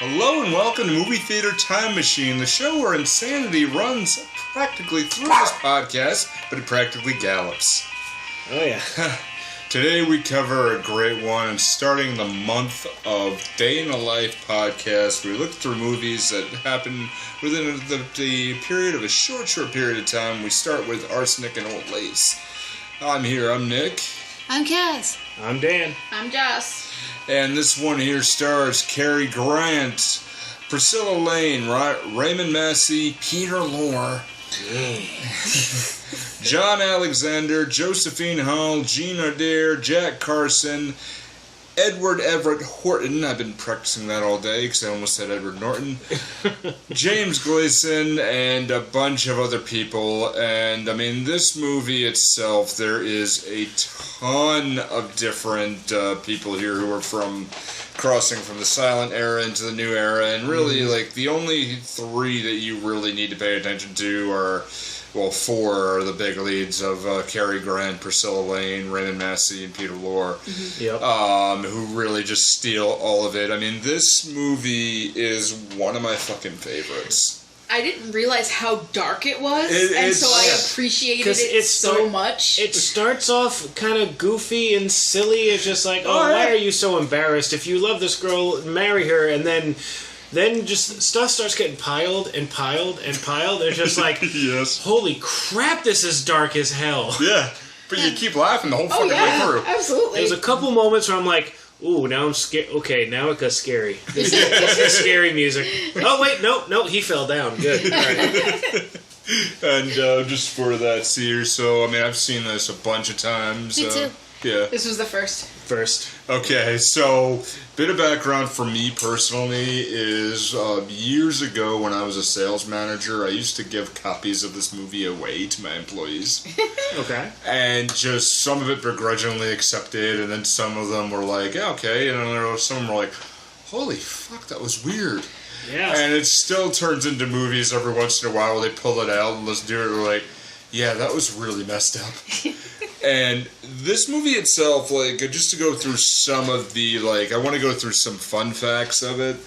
Hello and welcome to Movie Theater Time Machine, the show where insanity runs practically through this podcast, but it practically gallops. Oh yeah. Today we cover a great one, and starting the month of Day in the Life podcast, we look through movies that happen within the period of a short period of time. We start with Arsenic and Old Lace. I'm Nick. I'm Kaz. I'm Dan. I'm Joss. And this one here stars Cary Grant, Priscilla Lane, Raymond Massey, Peter Lorre, John Alexander, Josephine Hall, Jean Adair, Jack Carson, Edward Everett Horton. I've been practicing that all day because I almost said Edward Norton. James Gleason, and a bunch of other people. And I mean, this movie itself, there is a ton of different people here who are crossing from the silent era into the new era. And really, like, the only three that you really need to pay attention to are, well, four are the big leads of Cary Grant, Priscilla Lane, Raymond Massey, and Peter Lorre, who really just steal all of it. I mean, this movie is one of my fucking favorites. I didn't realize how dark it was, so I appreciated it so much. It starts off kind of goofy and silly. It's just like, why are you so embarrassed? If you love this girl, marry her, and then just stuff starts getting piled and piled and piled. It's just like, yes. Holy crap, this is dark as hell. Yeah, but you keep laughing the whole fucking way through. Absolutely. There's a couple moments where I'm like, ooh, now I'm scared. Okay, now it got scary. This is scary music. Oh, wait, no, he fell down. Good. All right. And just for that series, so, I mean, I've seen this a bunch of times. Me too. Yeah. This was the first. Okay, so bit of background for me personally is years ago when I was a sales manager, I used to give copies of this movie away to my employees. Okay. And just some of it begrudgingly accepted, and then some of them were like, yeah, okay, and then some of them were like, holy fuck, that was weird. Yeah. And it still turns into movies every once in a while where they pull it out and let's do it. We're like, yeah, that was really messed up. And this movie itself, like, just to go through some of the, like, I want to go through some fun facts of it,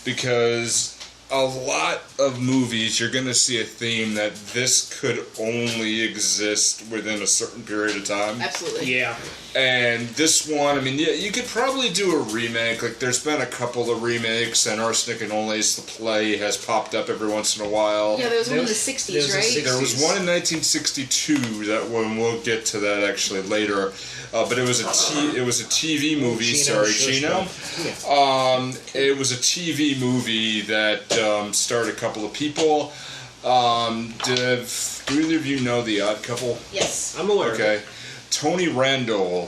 because a lot of movies, you're going to see a theme that this could only exist within a certain period of time. Absolutely. Yeah. And this one, I mean, yeah, you could probably do a remake. Like, there's been a couple of remakes, and Arsenic and Old Lace, the play, has popped up every once in a while. Yeah, there was one in the 60s, right? There was one in 1962, that one, we'll get to that actually later. But it was a TV movie. Chino. Yeah. It was a TV movie that starred a couple of people. Do either of you know The Odd Couple? Yes. I'm aware. Okay. Tony Randall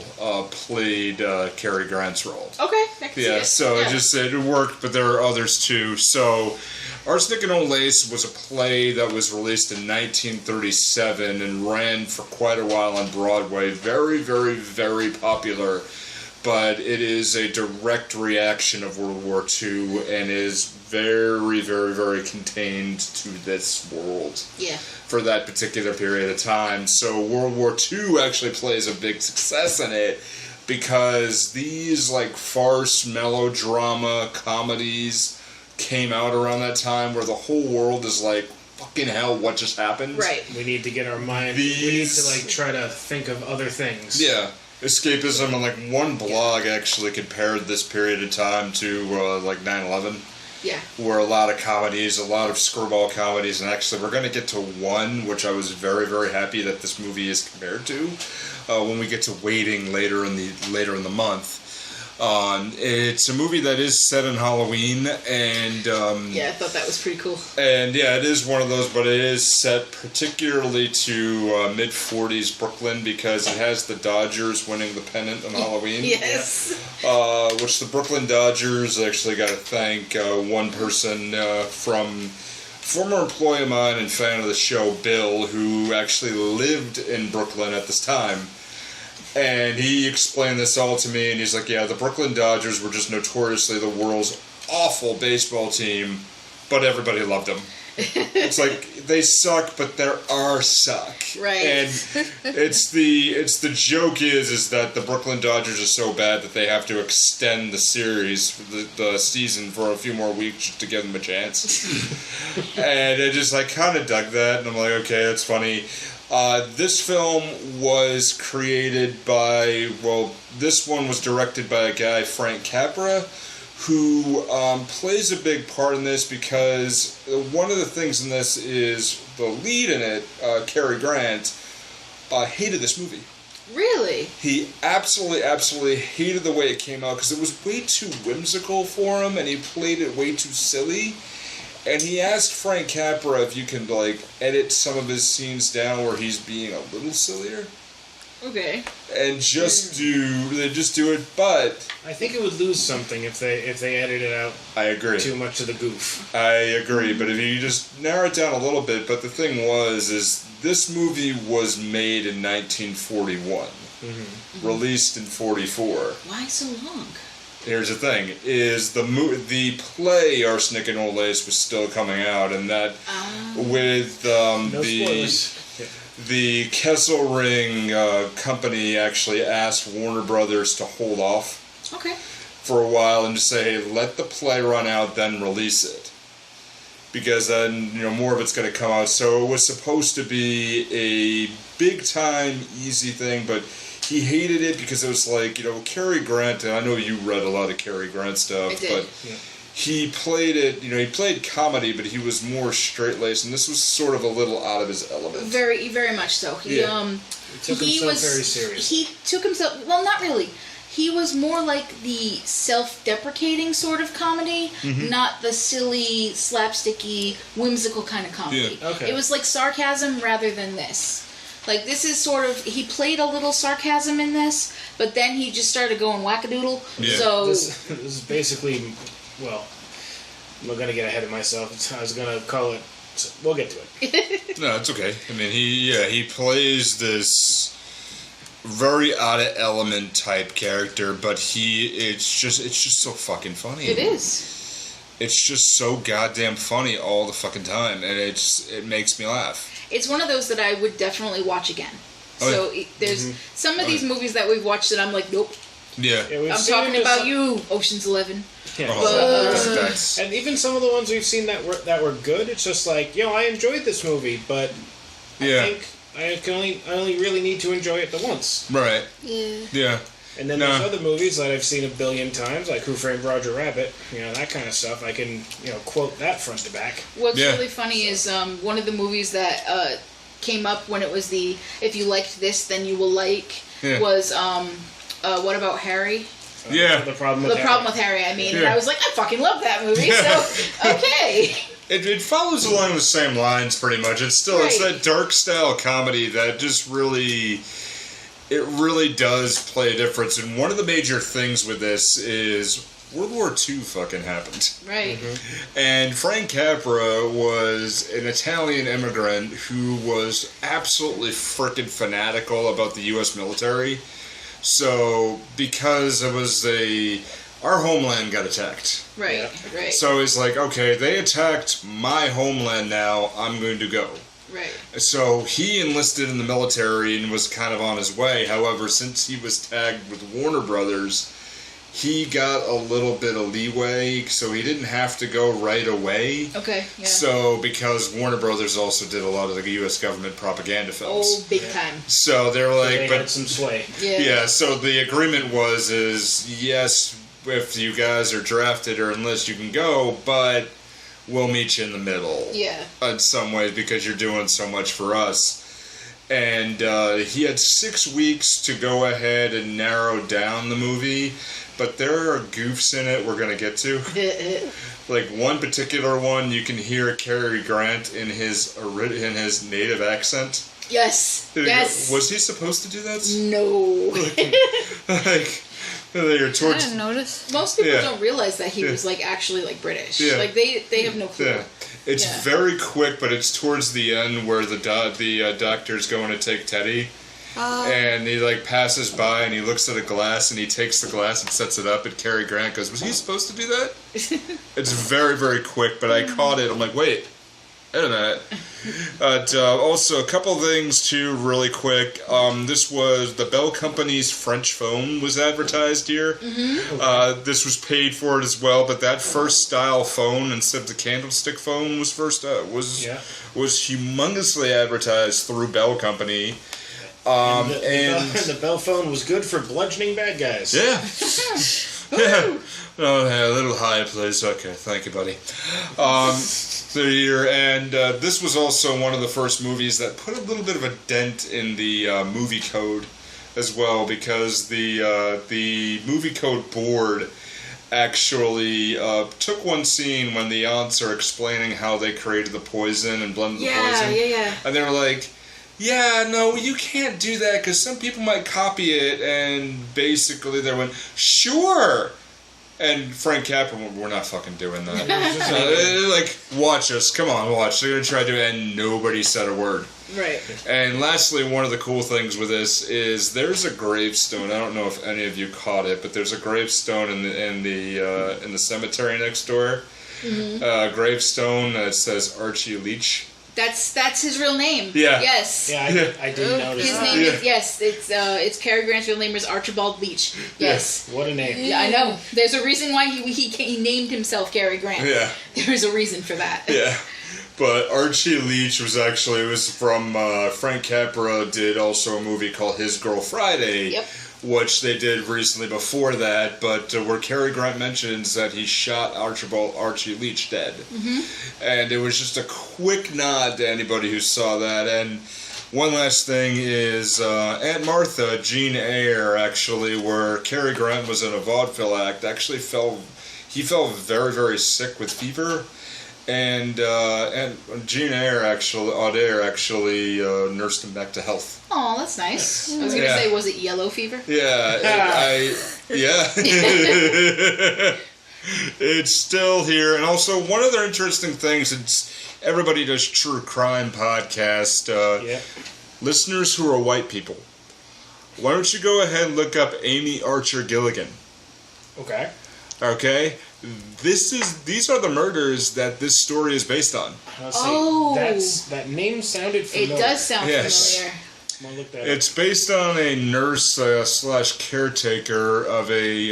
played Cary Grant's role. Okay, I can see it. So it worked, but there are others too. So, Arsenic and Old Lace was a play that was released in 1937 and ran for quite a while on Broadway. Very, very, very popular. But it is a direct reaction of World War II and is very, very, very contained to this world. Yeah. For that particular period of time. So World War II actually plays a big success in it because these, like, farce, melodrama, comedies came out around that time where the whole world is like, fucking hell, what just happened? Right. We need to get our mind. We need to, like, try to think of other things. Yeah. Escapism, and, like, one blog actually compared this period of time to, like, 9/11. Yeah. Where a lot of comedies, a lot of screwball comedies, and actually we're going to get to one, which I was very, very happy that this movie is compared to, when we get to Waiting later in the month. It's a movie that is set in Halloween, and yeah, I thought that was pretty cool. And yeah, it is one of those, but it is set particularly to mid-40s Brooklyn because it has the Dodgers winning the pennant on Halloween. Yes. Which the Brooklyn Dodgers, actually got to thank one person from former employee of mine and fan of the show, Bill, who actually lived in Brooklyn at this time. And he explained this all to me, and he's like, yeah, the Brooklyn Dodgers were just notoriously the world's awful baseball team, but everybody loved them. It's like they suck, but there are suck. Right. And it's the joke is that the Brooklyn Dodgers are so bad that they have to extend the series, the season for a few more weeks to give them a chance. And I just kind of dug that, and I'm like, okay, that's funny. This film was created by, this one was directed by a guy, Frank Capra, who plays a big part in this because one of the things in this is the lead in it, Cary Grant, hated this movie. Really? He absolutely hated the way it came out because it was way too whimsical for him and he played it way too silly. And he asked Frank Capra if you can edit some of his scenes down where he's being a little sillier. Okay. And just do it, but I think it would lose something if they edited out. I agree. Too much of the goof. I agree, but if you just narrow it down a little bit, but the thing is this movie was made in 1941, released in 44. Why so long? Here's the thing: is the play Arsenic and Old Lace was still coming out, and that with no spoilers. The Kesselring company actually asked Warner Brothers to hold off for a while and just say, hey, let the play run out, then release it. Because then, more of it's going to come out. So it was supposed to be a big-time, easy thing, but he hated it because it was Cary Grant, and I know you read a lot of Cary Grant stuff, but he played it, he played comedy, but he was more straight-laced, and this was sort of a little out of his element. Very, very much so. He took himself very serious. He took himself, well, not really. He was more like the self-deprecating sort of comedy, not the silly, slapsticky, whimsical kind of comedy. Yeah. Okay. It was like sarcasm rather than this. Like, this is sort of, he played a little sarcasm in this, but then he just started going wackadoodle. Yeah. So this is basically... Well, I'm going to get ahead of myself. I was going to call it... We'll get to it. No, it's okay. I mean, he plays this very out-of-element type character, but it's just so fucking funny. It is. It's just so goddamn funny all the fucking time, and it makes me laugh. It's one of those that I would definitely watch again. So there's some of these movies that we've watched that I'm like, nope. Yeah. I'm talking about you, Ocean's 11. Yeah. And even some of the ones we've seen that were good, it's just like, I enjoyed this movie, but I think I only really need to enjoy it the once. Right. Yeah. And then there's other movies that I've seen a billion times, like Who Framed Roger Rabbit, that kind of stuff. I can, quote that front to back. What's really funny is one of the movies that came up when it was the if you liked this, then you will like was What About Harry? The Problem with Harry. I mean, and I was like, I fucking love that movie. So okay. It follows along the same lines pretty much. It's still it's that dark style comedy that just really. It really does play a difference, and one of the major things with this is World War II fucking happened. Right. And Frank Capra was an Italian immigrant who was absolutely frickin' fanatical about the U.S. military. So, because it was our homeland got attacked. Right. So it's like, okay, they attacked my homeland now, I'm going to go. Right. So he enlisted in the military and was kind of on his way. However, since he was tagged with Warner Brothers, he got a little bit of leeway, so he didn't have to go right away. Okay, yeah. So, because Warner Brothers also did a lot of the U.S. government propaganda films. Oh, big time. So they're like... They had some sway. Yeah, so the agreement is yes, if you guys are drafted or enlist, you can go, but... we'll meet you in the middle. Yeah. In some ways, because you're doing so much for us. And he had 6 weeks to go ahead and narrow down the movie, but there are goofs in it we're going to get to. Like one particular one, you can hear Cary Grant in his native accent. Yes. Was he supposed to do that? No. I didn't notice. Most people don't realize that he was actually British. Yeah. Like they have no clue. Yeah. It's very quick, but it's towards the end where the doctor's going to take Teddy, and he passes by and he looks at a glass and he takes the glass and sets it up, and Cary Grant goes, "Was he supposed to do that?" It's very, very quick, but I caught it. I'm like, wait, internet. But also, a couple things, too, really quick. This was the Bell Company's French phone was advertised here. Mm-hmm. This was paid for it as well, but that first style phone, instead of the candlestick phone, was was humongously advertised through Bell Company. And the Bell phone was good for bludgeoning bad guys. Yeah. Yeah. Oh, yeah, a little high, please. Okay, thank you, buddy. This was also one of the first movies that put a little bit of a dent in the movie code as well, because the movie code board actually took one scene when the aunts are explaining how they created the poison and blended the poison. Yeah. And they were like, yeah, no, you can't do that because some people might copy it. And basically they went, sure. And Frank Capra went, we're not fucking doing that. Like, watch us. Come on, watch. They're going to try to do it, and nobody said a word. Right. And lastly, one of the cool things with this is there's a gravestone. I don't know if any of you caught it, but there's a gravestone in the cemetery next door. Mm-hmm. Gravestone that says Archie Leach. That's his real name. Yeah. Yes. Yeah, I didn't notice his that. name is it's Cary Grant's real name is Archibald Leach. Yes. What a name. Yeah, I know. There's a reason why he named himself Cary Grant. Yeah. There's a reason for that. Yeah. But Archie Leach was from Frank Capra did also a movie called His Girl Friday. Yep. Which they did recently before that, but where Cary Grant mentions that he shot Archie Leach dead. Mm-hmm. And it was just a quick nod to anybody who saw that. And one last thing is Aunt Martha, Jean Eyre, actually, where Cary Grant was in a vaudeville act, actually fell very, very sick with fever. And Jean Eyre actually nursed him back to health. Oh, that's nice. I was going to say, was it yellow fever? Yeah, it's still here. And also, one other interesting thing, since everybody does true crime podcast, listeners who are white people, why don't you go ahead and look up Amy Archer Gilligan? Okay? These are the murders that this story is based on. That name sounded familiar. It does sound familiar. It's based on a nurse / caretaker of a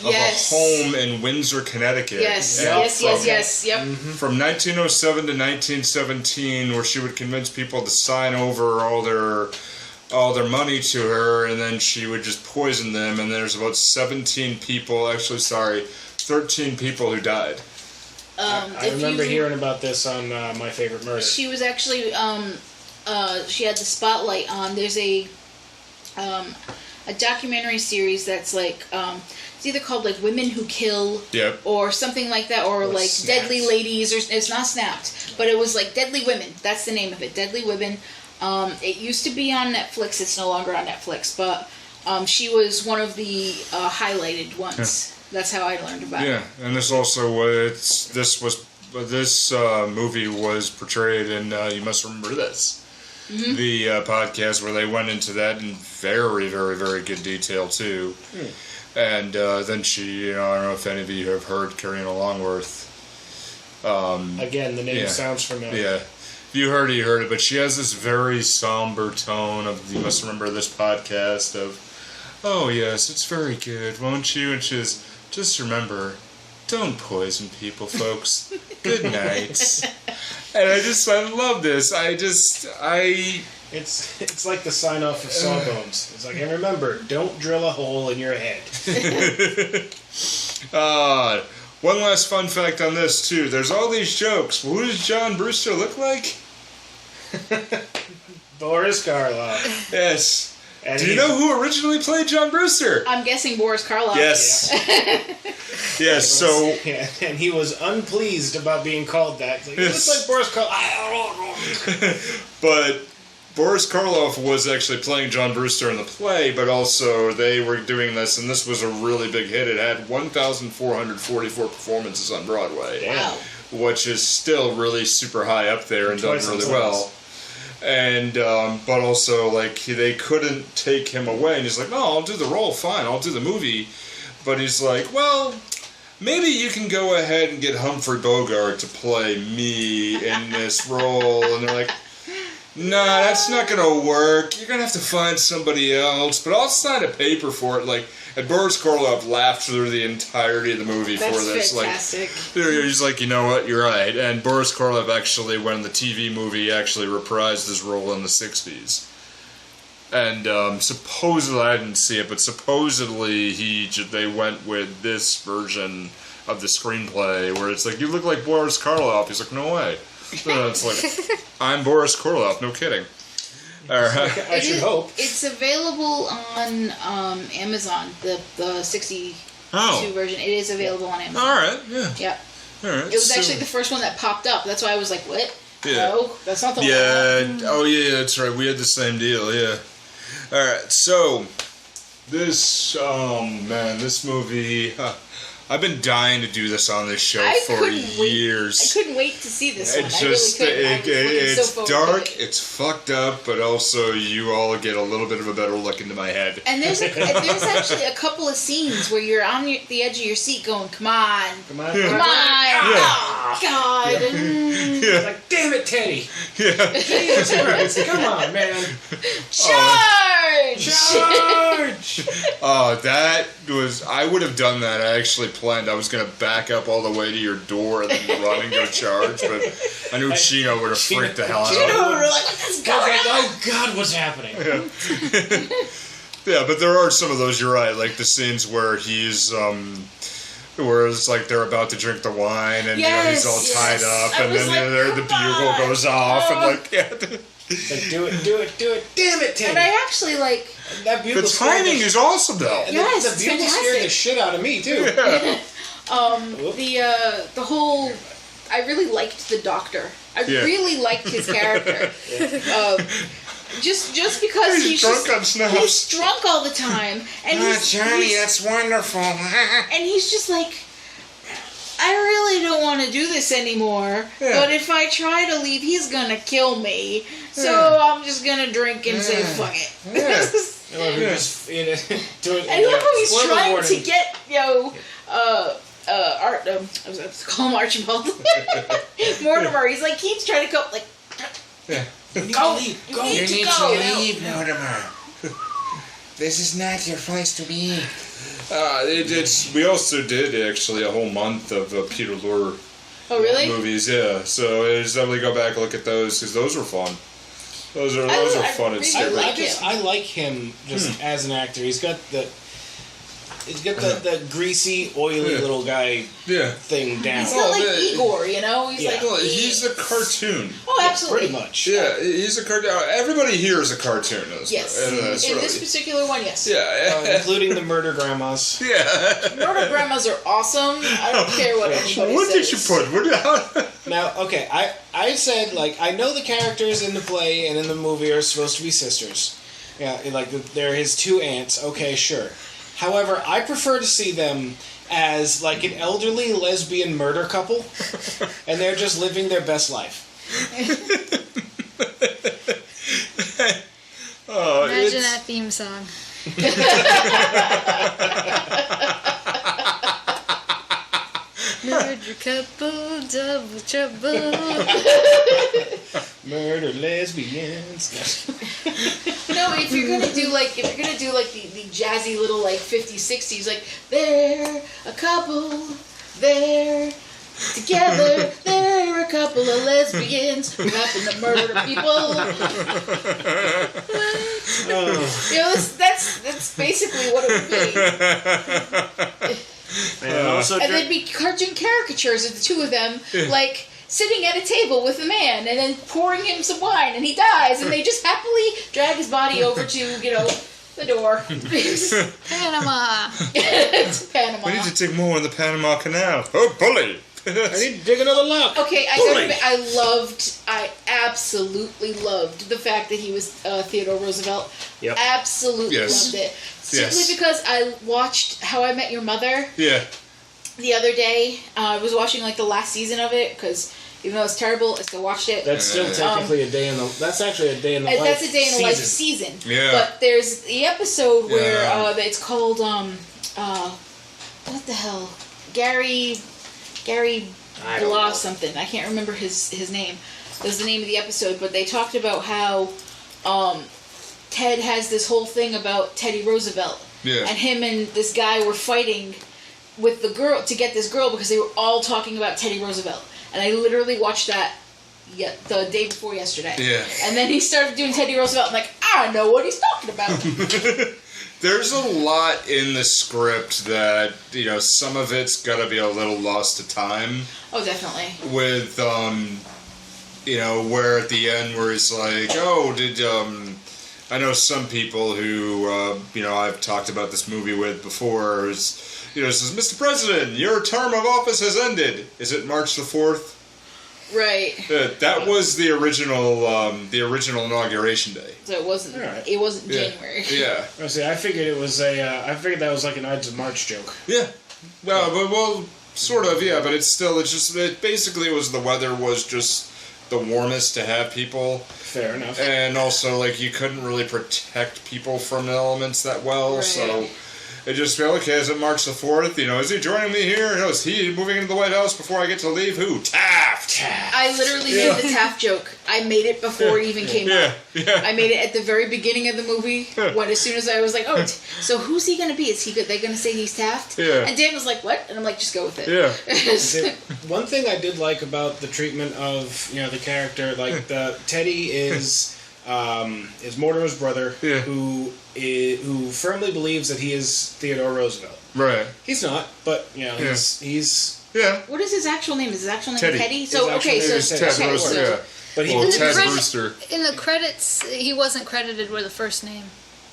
home in Windsor, Connecticut. Yes. Yep. Mm-hmm. From 1907 to 1917, where she would convince people to sign over all their money to her, and then she would just poison them. And there's about 13 people who died. I remember hearing about this on My Favorite Murder. She was actually she had the spotlight on. There's a documentary series that's like it's either called like Women Who Kill, or something like that, or like Snapped. Deadly Ladies, or it's not Snapped, but it was like Deadly Women. That's the name of it, Deadly Women. It used to be on Netflix. It's no longer on Netflix, but she was one of the highlighted ones. Yeah. That's how I learned about it. Yeah, and this movie was portrayed in You Must Remember This. Mm-hmm. The podcast where they went into that in very, very, very good detail too. And then she, I don't know if any of you have heard Karina Longworth. Again, the name sounds familiar. Yeah, if you heard it, you heard it. But she has this very somber tone of You Must Remember This podcast of, oh yes, it's very good, won't you? And she's just remember, don't poison people, folks. Good night. And I love this. It's like the sign off of Sawbones. It's like, and remember, don't drill a hole in your head. One last fun fact on this too. There's all these jokes. Well, who does John Brewster look like? Boris Karloff. Yes. And do you know who originally played John Brewster? I'm guessing Boris Karloff. Yes. Yes, and he was unpleased about being called that. He looks like Boris Karloff. But Boris Karloff was actually playing John Brewster in the play, but also they were doing this, and this was a really big hit. It had 1,444 performances on Broadway. Wow. Which is still really super high up there and done really well. And but also like they couldn't take him away, and he's like, no, I'll do the role, fine, I'll do the movie. But he's like, well, maybe you can go ahead and get Humphrey Bogart to play me in this role. And they're like, nah, that's not going to work. You're going to have to find somebody else. But I'll sign a paper for it. Like, and Boris Karloff laughed through the entirety of the movie for this. Fantastic. Like, he's like, you know what, you're right. And Boris Karloff actually, when the TV movie actually reprised his role in the 60s. And supposedly, I didn't see it, but supposedly they went with this version of the screenplay where it's like, you look like Boris Karloff. He's like, no way. So it's like, I'm Boris Karloff, no kidding. All right. I should hope. It's available on Amazon, the 62 version. It is available on Amazon. All right, yeah. Yep. All right. It was actually the first one that popped up. That's why I was like, what? Yeah. No, that's not the one. Yeah. Oh, yeah, that's right. We had the same deal, yeah. All right, so this, this movie... I've been dying to do this on this show for years. I couldn't wait to see this one. It's just, it's so dark, it's fucked up, but also you all get a little bit of a better look into my head. And there's actually a couple of scenes where you're on the edge of your seat going, come on. Come on. Yeah. Oh, God. Yeah. Like, damn it, Teddy. Yeah. Jesus Christ, come on, man. Charge! That was... I would have done that. I actually planned. I was going to back up all the way to your door and then run and go charge, but I knew Chino would have freaked the hell out. Chino would have like, what's going on? Oh, God, what's happening? Yeah. Yeah, but there are some of those, you're right, like the scenes where he's... where it's like they're about to drink the wine and he's all tied up and then like, the bugle goes off and like, yeah. Like, do it, damn it, Teddy. And I actually like... That bugle the timing is awesome, though. Yes, the bugle scared the shit out of me, too. Yeah. The whole... I really liked the doctor. I really liked his character. Just because he's drunk on snaps. He's drunk all the time. And Johnny, that's wonderful. And he's just like... I really don't want to do this anymore, but if I try to leave, he's gonna kill me. So I'm just gonna drink and say fuck it. And look how he's trying to get I was about to call him Archibald. Mortimer. He's like keeps trying to go like. You need to leave, Mortimer. This is not your place to be. We also did actually a whole month of Peter Lorre movies, yeah. So just definitely go back and look at those because those were fun. Those are fun and stupid. I like him just as an actor. He's got the greasy, oily little guy thing down. He's not like Igor, you know? He's a cartoon. Oh, absolutely. Pretty much. Yeah, he's a cartoon. Everybody here is a cartoon. Yes. In this particular one, yes. Yeah. Including the murder grandmas. Yeah. Murder grandmas are awesome. I don't care what anybody says. What did you put? Now, okay, I said, like, I know the characters in the play and in the movie are supposed to be sisters. Yeah, like, they're his two aunts. Okay, sure. However, I prefer to see them as like an elderly lesbian murder couple, and they're just living their best life. Imagine that theme song. Murder couple, double trouble. Murder lesbians. No, if you're gonna do like the jazzy little like 50s, 60s, like they're a couple, they're together, they're a couple of lesbians who happen to murder people. You know, that's basically what it would be. And there'd be cartoon caricatures of the two of them, like sitting at a table with a man, and then pouring him some wine, and he dies, and they just happily drag his body over to, the door. Panama. To Panama. We need to dig more in the Panama Canal. Oh, bully! I need to dig another lock. Okay, I absolutely loved the fact that he was Theodore Roosevelt. Yep. Absolutely loved it. Simply because I watched How I Met Your Mother. Yeah. The other day, I was watching like the last season of it because even though it's terrible, I still watched it. That's still technically a day in the. That's actually a day in the life. That's a day in the life season. Yeah. But there's the episode where it's called what the hell? Gary I don't Blah know. something. I can't remember his name. That was the name of the episode, but they talked about how Ted has this whole thing about Teddy Roosevelt. Yeah. And him and this guy were fighting with the girl to get this girl because they were all talking about Teddy Roosevelt. And I literally watched that the day before yesterday. Yeah. And then he started doing Teddy Roosevelt. I'm like, I know what he's talking about. There's a lot in the script that, some of it's got to be a little lost to time. Oh, definitely. With, where at the end where it's like, oh, I know some people who, I've talked about this movie with before, says, Mr. President, your term of office has ended. Is it March the 4th? Right. That was the original inauguration day. So it wasn't. Right. It wasn't January. Yeah. I figured it was I figured that was like an Ides of March joke. Yeah. Well, sort of. Yeah, but it basically was the weather was just the warmest to have people. Fair enough. And also, you couldn't really protect people from the elements that well, Right. so it just felt, okay, is it March the 4th? Is he joining me here? No, is he moving into the White House before I get to leave? Who? Taft! I literally did the Taft joke. I made it before it even came out. Yeah. I made it at the very beginning of the movie. When as soon as I was like, oh, so who's he going to be? Is he good? They going to say he's Taft? Yeah. And Dan was like, what? And I'm like, just go with it. Yeah. One thing I did like about the treatment of the character, the Teddy is Mortimer's brother, who firmly believes that he is Theodore Roosevelt. Right. He's not, but he's Yeah. What is his actual name? Is his actual name Teddy. Teddy? His So actual okay, name so is Ted Ted okay, Brewster, so yeah. but he Well, In the Ted credit- Brewster. In the credits, he wasn't credited with the first name,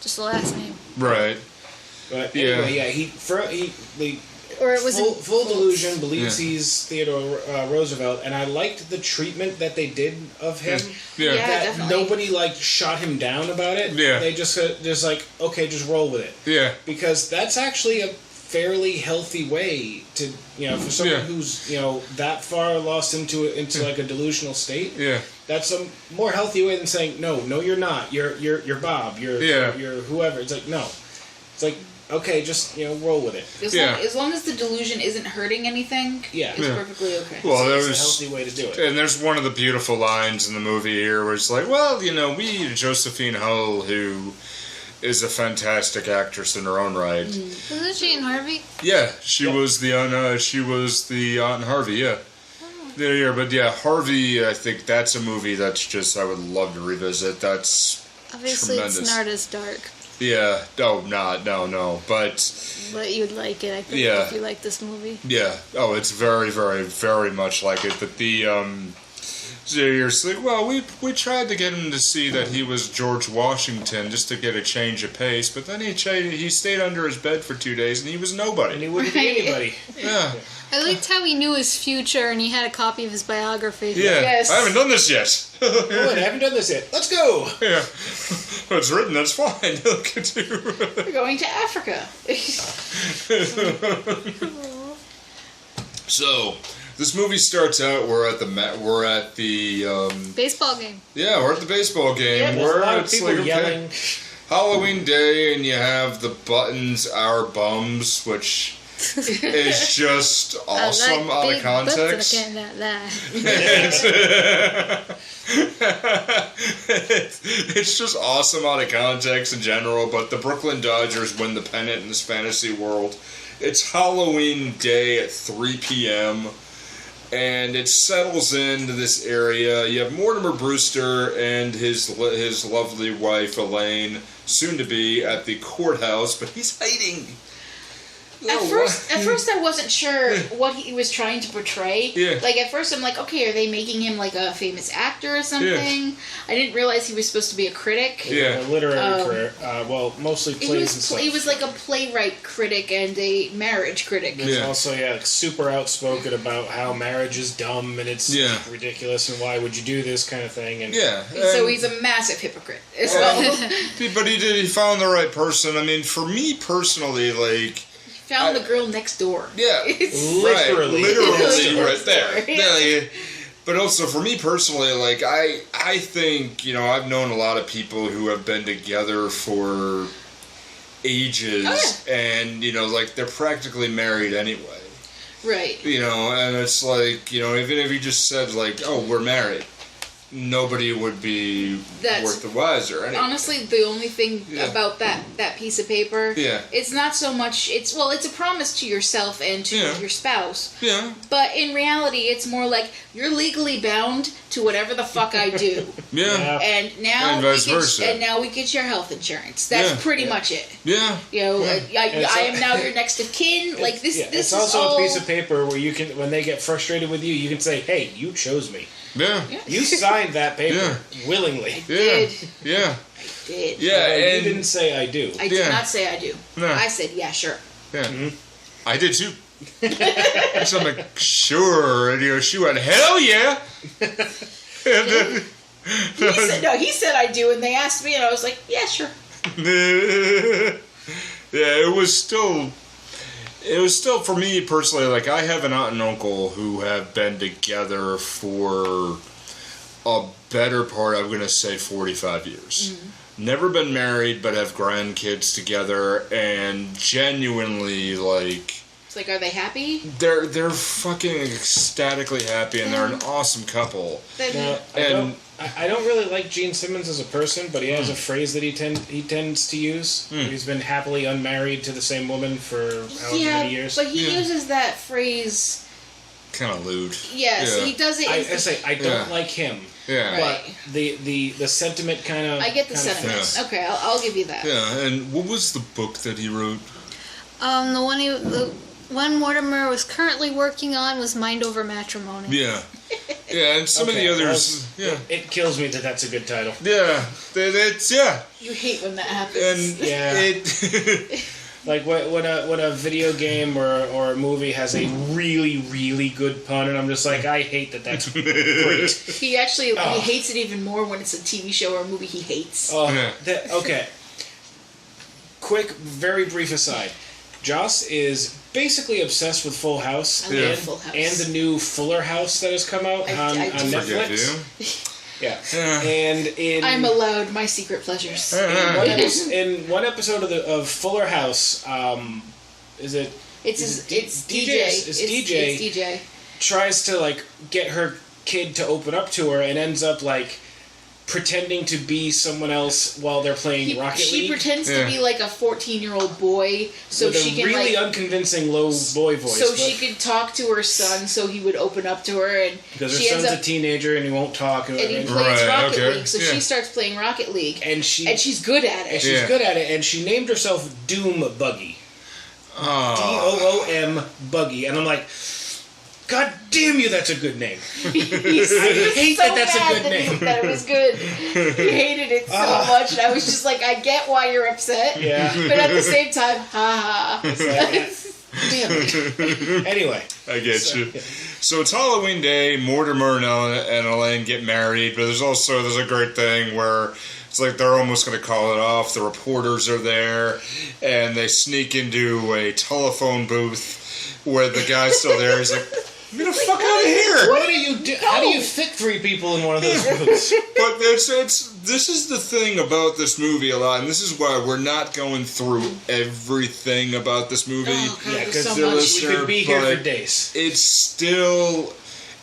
just the last name. Right. But Yeah. anyway, he Or it was full in delusion, believes Yeah. he's Theodore Roosevelt, and I liked the treatment that they did of him. Yeah. Yeah. That definitely. nobody shot him down about it. Yeah. They just okay, just roll with it, Yeah. because that's actually a fairly healthy way to for someone Yeah. who's that far lost into like a delusional state. Yeah. That's a more healthy way than saying no, you're not. You're Bob. You're whoever. It's like no. It's like okay, just roll with it. As long as the delusion isn't hurting anything, it's perfectly okay. Well, It's a healthy way to do it. And there's one of the beautiful lines in the movie here where it's like, well, we Josephine Hull, who is a fantastic actress in her own right. Wasn't she in Harvey? Yeah, she was the Aunt Harvey. Yeah. Yeah, but Harvey. I think that's a movie that's just I would love to revisit. That's Obviously, tremendous. it's not as dark, Yeah. No. But but you'd like it. I think Yeah. if you like this movie. yeah. Oh, it's very, very, very much like it. But the so you're like, well, we tried to get him to see that he was George Washington just to get a change of pace, but then he stayed under his bed for 2 days and he was And nobody. he wouldn't be anybody. Yeah. I liked how he knew his future and he had a copy of his biography. Yeah. Yes. I haven't done this yet. Oh, wait, I haven't done this yet. Let's go. Yeah. It's written, that's fine. Look at you. We're going to Africa. So, this movie starts out, we're at the Baseball game. yeah, we're at the baseball game. Yeah, There's a lot of It's people like, okay, yelling. Halloween day, and you have the buttons, our bums, which is just awesome out of big butts context. and I can't lie. It's just awesome out of context in general, but the Brooklyn Dodgers win the pennant in this fantasy world. It's Halloween day at 3 p.m., and it settles into this area. You have Mortimer Brewster and his lovely wife, Elaine, soon to be at the courthouse, but he's hiding. At first, I wasn't sure what he was trying to portray. Yeah. At first, I'm like, okay, are they making him like a famous actor or something? Yeah. I didn't realize he was supposed to be a critic. Yeah. A literary career. Mostly plays and stuff. He was like a playwright critic and a marriage critic. There's Yeah. also super outspoken about how marriage is dumb and it's ridiculous and why would you do this kind of thing. And Yeah. So and- he's a massive hypocrite. But he found the right person. I mean, for me personally, Found the girl next door. yeah, Literally. literally right Next there. door, Yeah, yeah. But also for me personally, I think I've known a lot of people who have been together for ages, Oh, and they're practically married anyway. Right. You know, and it's like, you know, even if you just said, like, oh, we're married, nobody would be worth the wiser. Anyway. Honestly, the only thing about that piece of paper, it's not so much, it's a promise to yourself and to your spouse. Yeah. But in reality, it's more like, you're legally bound to whatever the fuck I do. And now vice versa. And now we get your health insurance. That's pretty much it. Yeah. You know, I am now your next of kin. Like, this it's also a piece of paper where you can, when they get frustrated with you, you can say, hey, you chose me. Yeah. You signed that paper willingly. I did. Yeah. I did. Yeah, and you didn't say I do. I did not say I do. No. I said, yeah, sure. Yeah. Mm-hmm. I did too. So I'm like, sure. And she went, hell yeah. He said I do, and they asked me, and I was like, yeah, sure. Yeah, it was still for me personally, like, I have an aunt and uncle who have been together for a better part, I'm going to say 45 years. Mm-hmm. Never been married, but have grandkids together, and genuinely, like... It's like, are they happy? They're fucking ecstatically happy, and they're an awesome couple. I don't really like Gene Simmons as a person, but he has a phrase that he tends to use. He's been happily unmarried to the same woman for however many years. But he uses that phrase kind of lewd. Yes, he does it. I don't like him. Yeah. But the sentiment kind of... I get the sentiment. Okay, I'll give you that. Yeah, and what was the book that he wrote? The one Mortimer was currently working on was Mind Over Matrimony. Yeah. Yeah, and some of the others... It kills me that that's a good title. Yeah. It's, You hate when that happens. And, like when a video game or a movie has a really, really good pun, and I'm just like, I hate that that's great. He actually he hates it even more when it's a TV show or a movie he hates. Okay. Quick, very brief aside. Joss is basically obsessed with Full House, Full House. And the new Fuller House that has come out on Netflix. Yeah. And I'm allowed my secret pleasures. In one episode of Fuller House, It's DJ tries to like get her kid to open up to her and ends up like pretending to be someone else while they're playing Rocket League. She pretends to be like a 14-year-old boy, so with she can really unconvincing low boy voice. So she could talk to her son, so he would open up to her, and because her son's a teenager and he won't talk. And he plays Rocket League, so she starts playing Rocket League, and she's good at it. And she named herself Doom Buggy. Doom Buggy, and I'm like, God damn you, that's a good name. I hate that's a good name. That it was good. He hated it so much, and I was just like, I get why you're upset. Yeah. But at the same time, ha ha. Damn it. Anyway. I get you. So it's Halloween Day, Mortimer and Elaine get married, but there's a great thing where it's like they're almost going to call it off. The reporters are there, and they sneak into a telephone booth where the guy's still there. He's like, get the fuck out of here! What do you do? How do you fit 3 people in one of those booths? But this is the thing about this movie a lot, and this is why we're not going through everything about this movie. Oh, God, because so we could be here for days.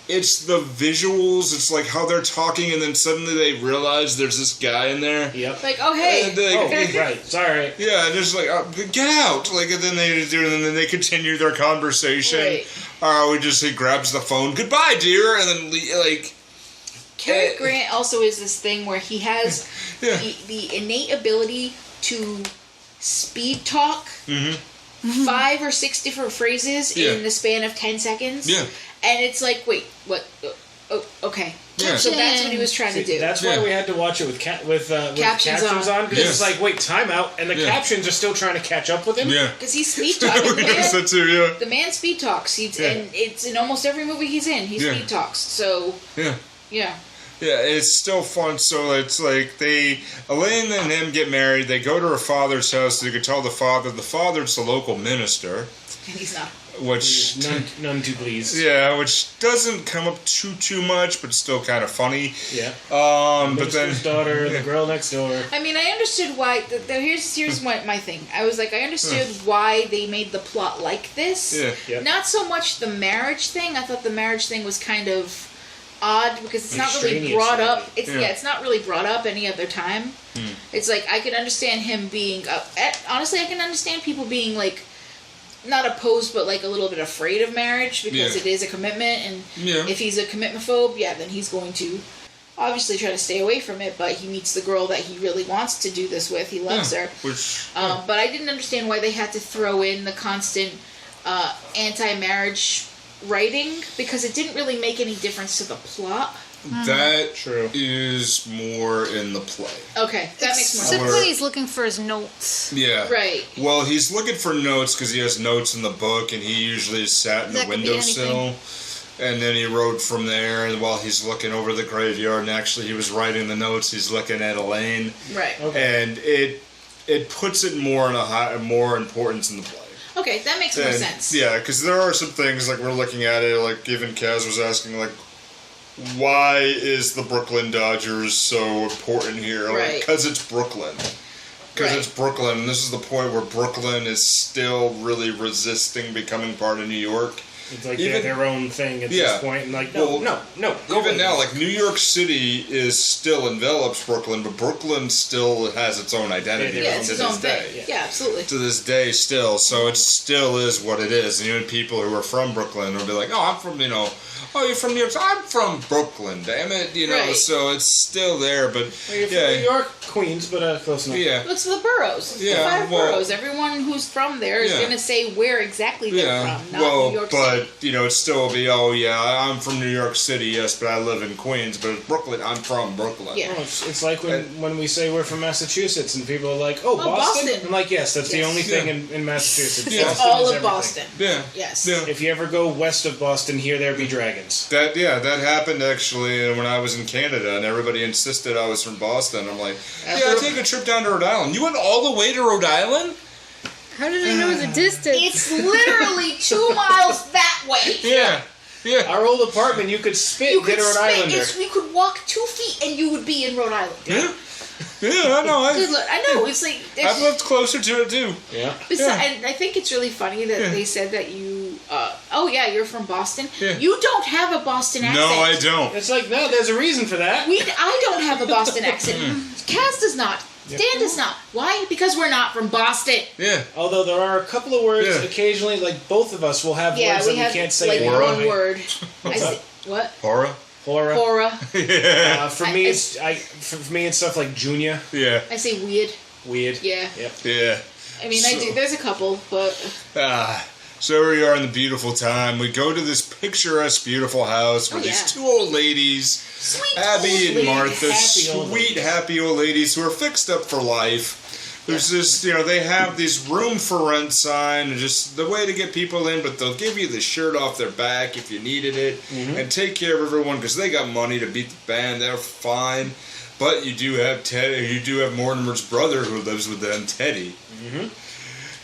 It's the visuals. It's like how they're talking, and then suddenly they realize there's this guy in there. Yep. Like, oh hey, right, sorry. Yeah, and it's like, get out! Like, and then they continue their conversation. Right. He grabs the phone. Goodbye, dear, and then like. Cary Grant also is this thing where he has the innate ability to speed talk 5 or 6 different phrases in the span of 10 seconds. Yeah. And it's like, wait, what? Okay. Yeah. So that's what he was trying to do. That's why we had to watch it with captions on. Because it's like, wait, time out. And the captions are still trying to catch up with him. Yeah. Because he's speed talking. That too, yeah. The man speed talks. And it's in almost every movie he's in. He speed talks. So. Yeah. Yeah. Yeah, it's still fun. So it's like Elaine and him get married. They go to her father's house. They could tell the father's the local minister. And he's not. which none too pleased. Yeah, which doesn't come up too much, but still kind of funny. Yeah. But then daughter, the girl next door. I mean, I understood why. Here's my thing. I was like, I understood why they made the plot like this. Yeah. Yep. Not so much the marriage thing. I thought the marriage thing was kind of odd because it's not really brought up. It's not really brought up any other time. It's like I can understand him being. Honestly, I can understand people being like. Not opposed, but like a little bit afraid of marriage because it is a commitment, and if he's a commitment phobe, then he's going to obviously try to stay away from it. But he meets the girl that he really wants to do this with. He loves her. But I didn't understand why they had to throw in the constant anti-marriage writing because it didn't really make any difference to the plot. That is more in the play. Okay, that makes more sense. Except when he's looking for his notes. Yeah. Right. Well, he's looking for notes because he has notes in the book, and he usually sat in the windowsill. And then he wrote from there, and while he's looking over the graveyard, and actually he was writing the notes, he's looking at Elaine. Right. Okay. And it puts it more in more importance in the play. Okay, that makes more sense. Yeah, because there are some things, like we're looking at it, like even Kaz was asking, like, why is the Brooklyn Dodgers so important here? Right. Because it's Brooklyn. Because it's Brooklyn. And this is the point where Brooklyn is still really resisting becoming part of New York. It's like they're their own thing at this point. And like, no. Even now, like, New York City still envelops Brooklyn, but Brooklyn still has its own identity to it's its own this day. thing. Yeah, absolutely. To this day still. So it still is what it is. And even people who are from Brooklyn will be like, oh, I'm from, oh, you're from New York? I'm from Brooklyn, damn it. Right. So it's still there, but you're from New York, Queens, but close enough. Yeah. It's the boroughs. It's the 5 boroughs. Everyone who's from there is going to say where exactly they're from, not New York City. But, it still will be, oh, yeah, I'm from New York City, yes, but I live in Queens, but it's Brooklyn, I'm from Brooklyn. Yeah. Well, it's like when we say we're from Massachusetts, and people are like, oh, Boston? I'm like, yes, that's the only thing in Massachusetts. It's Boston all is of everything. Boston. Yeah. Yes. Yeah. If you ever go west of Boston, there be dragons. That happened actually when I was in Canada, and everybody insisted I was from Boston. I'm like, I take a trip down to Rhode Island. You went all the way to Rhode Island? How do they know the distance? It's literally 2 miles that way. Yeah. Our old apartment, you could spit and get a Rhode Islander. You could walk 2 feet and you would be in Rhode Island. Yeah. Yeah, I know. I know. It's like I've lived closer to it too. Yeah. And I think it's really funny that they said that you. You're from Boston. Yeah. You don't have a Boston accent. No, I don't. It's like, no, there's a reason for that. I don't have a Boston accent. Kaz does not. Dan does not. Why? Because we're not from Boston. Yeah. Although there are a couple of words occasionally, like both of us will have words that we can't say. Like anymore. one word. What? Hora. Yeah. For me, it's stuff like Junior. Yeah. I say weird. Yeah. Yep. Yeah. I mean, I do. There's a couple, but. So here we are in the beautiful time. We go to this picturesque, beautiful house with these 2 old ladies, Sweet Abby and Martha, happy old ladies who are fixed up for life. There's this, they have this room for rent sign, and just the way to get people in, but they'll give you the shirt off their back if you needed it, and take care of everyone because they got money to beat the band. They're fine. But you do have Teddy. You do have Mortimer's brother who lives with them, Teddy.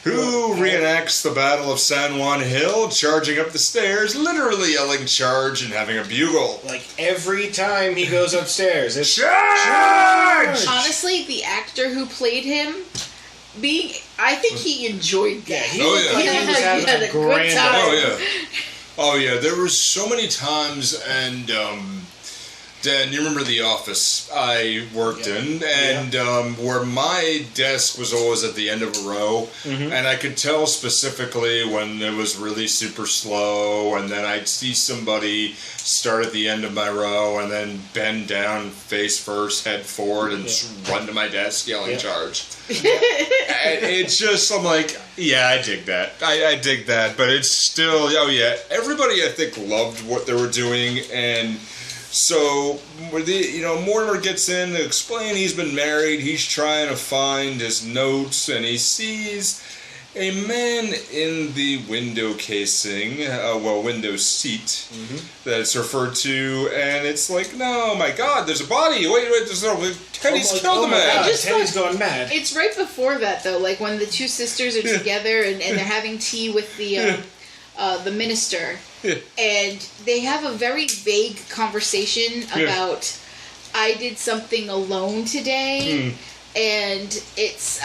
Who reenacts the Battle of San Juan Hill, charging up the stairs, literally yelling charge and having a bugle. Like every time he goes upstairs, it's charge! Honestly, the actor who played him, I think he enjoyed that. He was having a grand time. Oh yeah. There were so many times, and Dan, you remember The Office I worked in, and where my desk was always at the end of a row, and I could tell specifically when it was really super slow, and then I'd see somebody start at the end of my row, and then bend down, face first, head forward, and run to my desk yelling charge. And it's just, I'm like, I dig that. I dig that, but it's still, everybody I think loved what they were doing, and so, Mortimer gets in to explain he's been married, he's trying to find his notes, and he sees a man in the window casing, window seat, that it's referred to, and it's like, no, my God, there's a body, wait, Teddy's killed the man. Teddy's going mad. It's right before that, though, like when the 2 sisters are together and they're having tea with the the minister, and they have a very vague conversation about, I did something alone today, and it's,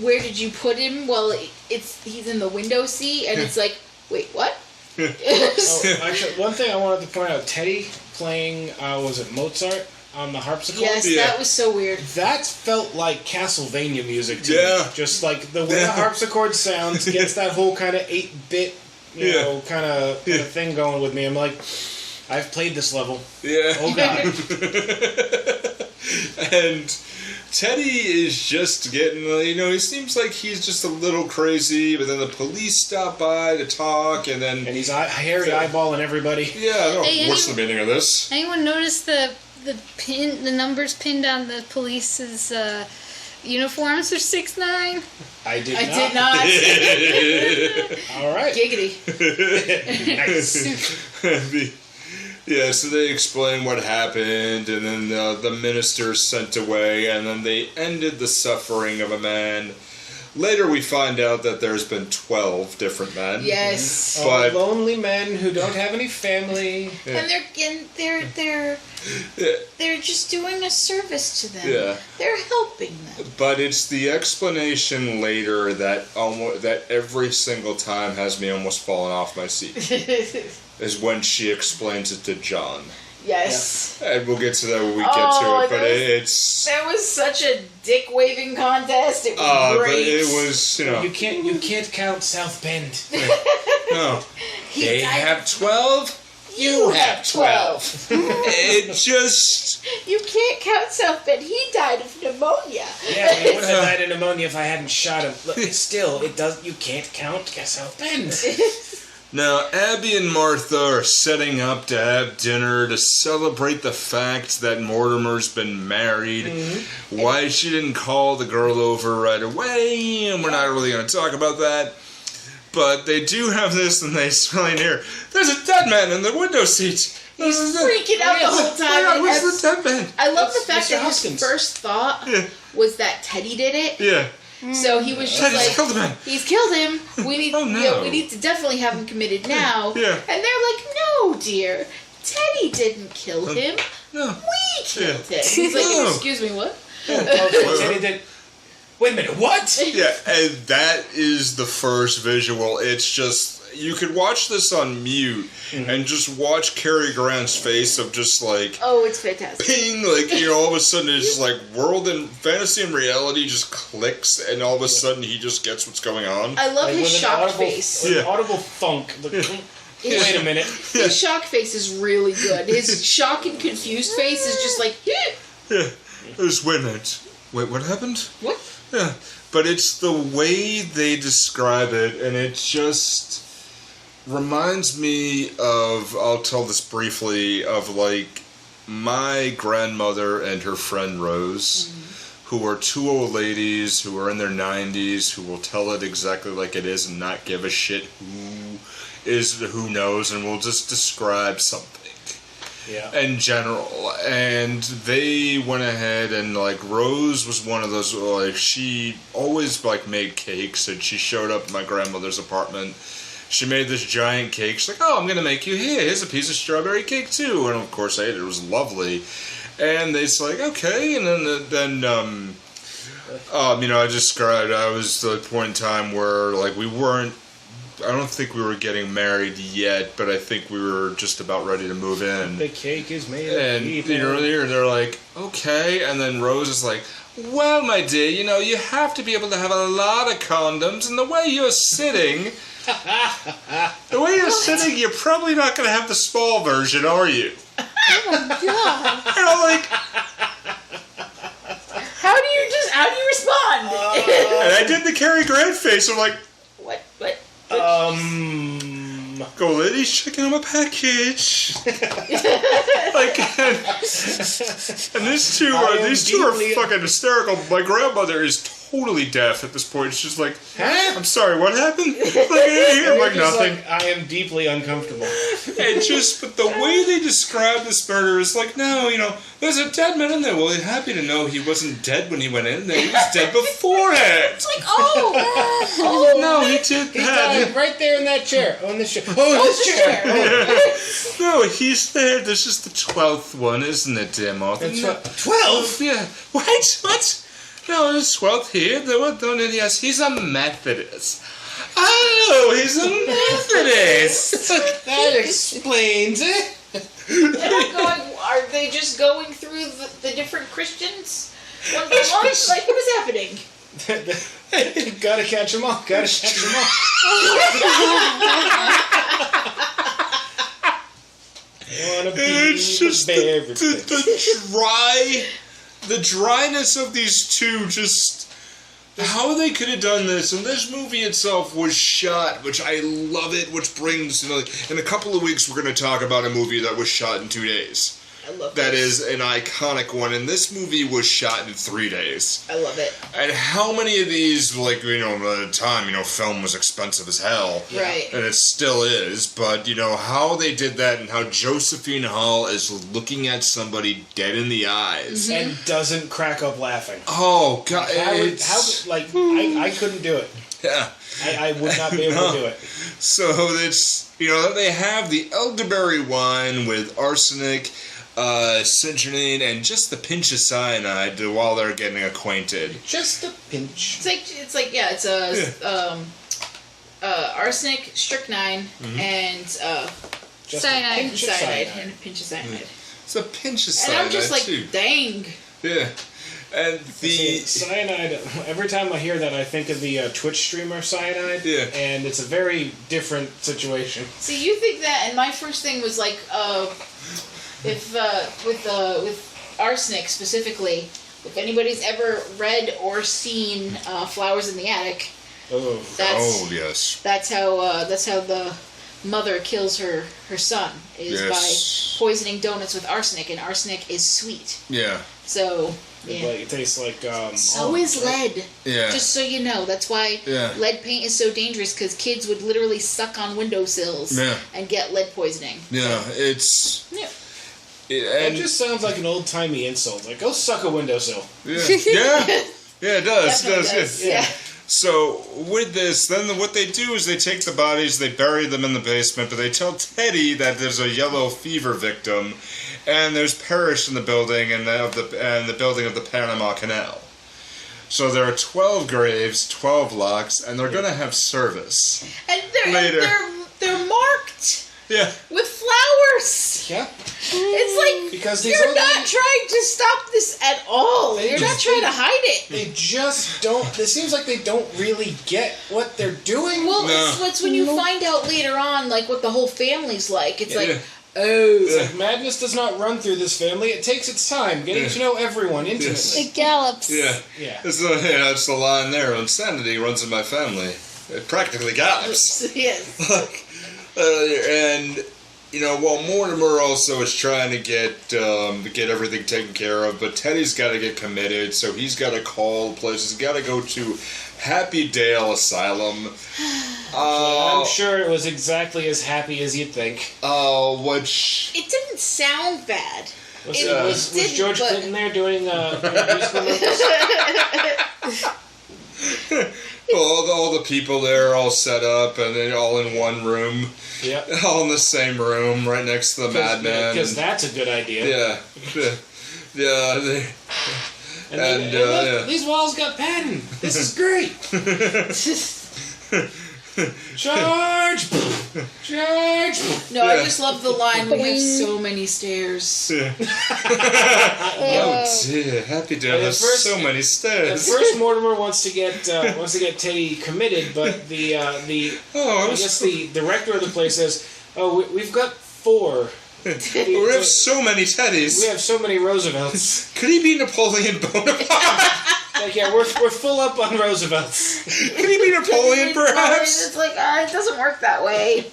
where did you put him? Well, he's in the window seat, and it's like, wait, what? Actually, one thing I wanted to point out, Teddy playing, was it Mozart on the harpsichord? Yes, that was so weird. That felt like Castlevania music to me. Just like the way the harpsichord sounds gets that whole kind of 8-bit, you know, kind of thing going with me. I'm like, I've played this level. Yeah. Oh god. And Teddy is just getting, you know, he seems like he's just a little crazy, but then the police stop by to talk, and then... And he's hairy eyeballing everybody. Yeah, what's the meaning of this? Anyone notice the numbers pinned on the police's uniforms for 6'9"? I did not. All right. Giggity. Nice. Yeah, so they explain what happened, and then the minister's sent away, and then they ended the suffering of a man. Later we find out that there's been 12 different men. Yes. But lonely men who don't have any family. And they're just doing a service to them. Yeah. They're helping them. But it's the explanation later that every single time has me almost falling off my seat. Is when she explains it to John. Yes. And we'll get to that when we get to it, but that was such a dick waving contest. It was great. But it was, you know. You can't count South Bend. No. They have 12. You have 12. It just... You can't count South Bend. He died of pneumonia. Yeah, he would have died of pneumonia if I hadn't shot him. Look, still, you can't count South Bend. Now, Abby and Martha are setting up to have dinner to celebrate the fact that Mortimer's been married. Mm-hmm. Why she didn't call the girl over right away, and we're not really going to talk about that. But they do have this, and they explain here, there's a dead man in the window seat. He's freaking out the whole time. Where's the dead man? I love the fact that his first thought was that Teddy did it. Yeah. So he was just Teddy's killed him. He's killed him. We need, we need to definitely have him committed now. Yeah. And they're like, no, dear, Teddy didn't kill him. No. We killed him. He's like, excuse me, what? Teddy did. Wait a minute, what? Yeah, and that is the first visual. It's just, you could watch this on mute and just watch Cary Grant's face of just like... Oh, it's fantastic. Ping, like, you know, all of a sudden it's just like fantasy and reality just clicks, and all of a sudden he just gets what's going on. I love his shocked face. An audible thunk. Wait a minute. His shock face is really good. His shock and confused face is just like... Yeah. Wait a minute. Wait, what happened? What? Yeah, but it's the way they describe it, and it just reminds me of, I'll tell this briefly, of like my grandmother and her friend Rose, who are two old ladies who are in their 90s, who will tell it exactly like it is and not give a shit who knows, and will just describe something. Yeah. In general, and they went ahead and like Rose was one of those, like she always like made cakes, and she showed up at my grandmother's apartment. She made this giant cake. She's like, "Oh, I'm gonna make you here's a piece of strawberry cake too," and of course I ate it. It was lovely, and they's like, "Okay," and then you know, I described I was the point in time where like we weren't. I don't think we were getting married yet, but I think we were just about ready to move in. The cake is made of people. You know, they're like, okay, and then Rose is like, well, my dear, you know, you have to be able to have a lot of condoms, and the way you're sitting, you're probably not going to have the small version, are you? Oh my god. You know, like... How do you respond? And I did the Cary Grant face, I'm like... What? Go, ladies, checking on my package. Like, and these two are fucking hysterical. My grandmother is totally deaf at this point. She's like, I'm sorry, what happened? I'm like, nothing. Like, I am deeply uncomfortable. And but the way they describe this murder is like, no, you know, there's a dead man in there. Well, you're happy to know he wasn't dead when he went in there. He was dead beforehand. It's like, No, he did He that. died right there in that chair. On this chair. Oh, this chair. No, he's there. This is the 12th one, isn't it, dear Martha? 12? Yeah. What? No, there's 12th here. Yes, he's a Methodist. Oh, he's a Methodist. That explains it. Are they just going through the different Christians? One by one? Like, what is happening? Gotta catch them all. It's just the dryness of these two, just how they could have done this. And this movie itself was shot, which I love it, which brings, in a couple of weeks we're going to talk about a movie that was shot in 2 days. I love That this. is an iconic one, and this movie was shot in 3 days. I love it. And how many of these, at the time, film was expensive as hell. Right. And it still is, but, how they did that and how Josephine Hull is looking at somebody dead in the eyes. And doesn't crack up laughing. Oh, God. I couldn't do it. Yeah. I would not be able to do it. So it's, they have the elderberry wine with arsenic, citrulline, and just the pinch of cyanide while they're getting acquainted. Just a pinch. It's arsenic, strychnine, and Just Cyanide. a pinch of cyanide, cyanide. and a pinch of cyanide. It's a pinch of And cyanide, I'm just like, too. dang. Yeah. And See, cyanide, every time I hear that, I think of the Twitch streamer Cyanide. Yeah. And it's a very different situation. See, you think that, and my first thing was like, with arsenic specifically, if anybody's ever read or seen Flowers in the Attic, Oh. yes. that's how the mother kills her son, is Yes. by poisoning donuts with arsenic, and arsenic is sweet. Yeah. So yeah. It tastes like... So is lead. Yeah. Just so you know, that's why Yeah. lead paint is so dangerous, because kids would literally suck on windowsills Yeah. and get lead poisoning. Yeah, it's... Yeah. It just sounds like an old-timey insult. Like, go suck a windowsill. Yeah. Yeah, it does. Definitely does. Yeah. So, with this, then what they do is they take the bodies, they bury them in the basement, but they tell Teddy that there's a yellow fever victim, and there's parish in the building, and the building of the Panama Canal. So there are 12 graves, 12 locks, and they're going to have service. And Later. they're marked Yeah. with flowers. Yeah. It's like, Because these you're old not ladies- trying to stop this at all. They You're not just- trying to hide it. They just don't... It seems like they don't really get what they're doing. Well, No. it's when you find out later on, like, what the whole family's like. It's like, Yeah. oh. Like, madness does not run through this family. It takes its time getting to know everyone intimately. It gallops. Yeah. Yeah. It's the line there. Insanity runs in my family. It practically gallops. Yes. And while Mortimer also is trying to get everything taken care of, but Teddy's got to get committed, so he's got to call places. He's got to go to Happy Dale Asylum. I'm sure it was exactly as happy as you'd think. Which It didn't sound bad. Was, It was did, George but- Clinton there doing musical numbers? all the people there all set up and then all in one room, Yep. all in the same room, right next to the madman. Because that's a good idea. Yeah. And look, these walls got padding. This is great. Charge! Charge! No, I Yeah. just love the line, we have so many stairs. Oh dear, Happy Dale And at has first- so many At stairs. first, Mortimer wants to get Teddy committed, but the Oh, I guess the director of the place says, "Oh, we've got 4. we have so many Teddies. We have so many Roosevelts. Could he be Napoleon Bonaparte? Like, yeah, we're full up on Roosevelts. Could he be Napoleon, perhaps? It's like, it doesn't work that way.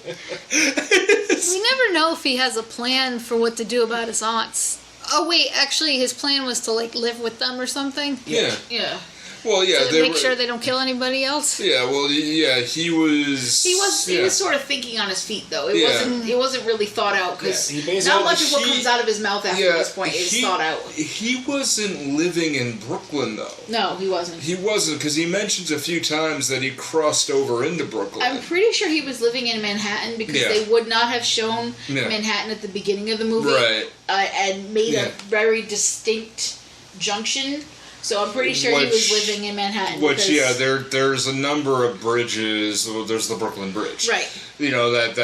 We never know if he has a plan for what to do about his aunts. Oh wait, actually his plan was to live with them or something. Yeah. Yeah. Well, yeah, to make sure they don't kill anybody else. Yeah, well, yeah, he was. He was sort of thinking on his feet, though. It wasn't really thought out because not much of what comes out of his mouth after this point is thought out. He wasn't living in Brooklyn, though. No, he wasn't. He wasn't, because he mentions a few times that he crossed over into Brooklyn. I'm pretty sure he was living in Manhattan because they would not have shown Manhattan at the beginning of the movie, right? And made a very distinct junction. So I'm pretty sure he was living in Manhattan. There's a number of bridges. Well, there's the Brooklyn Bridge, right? You know that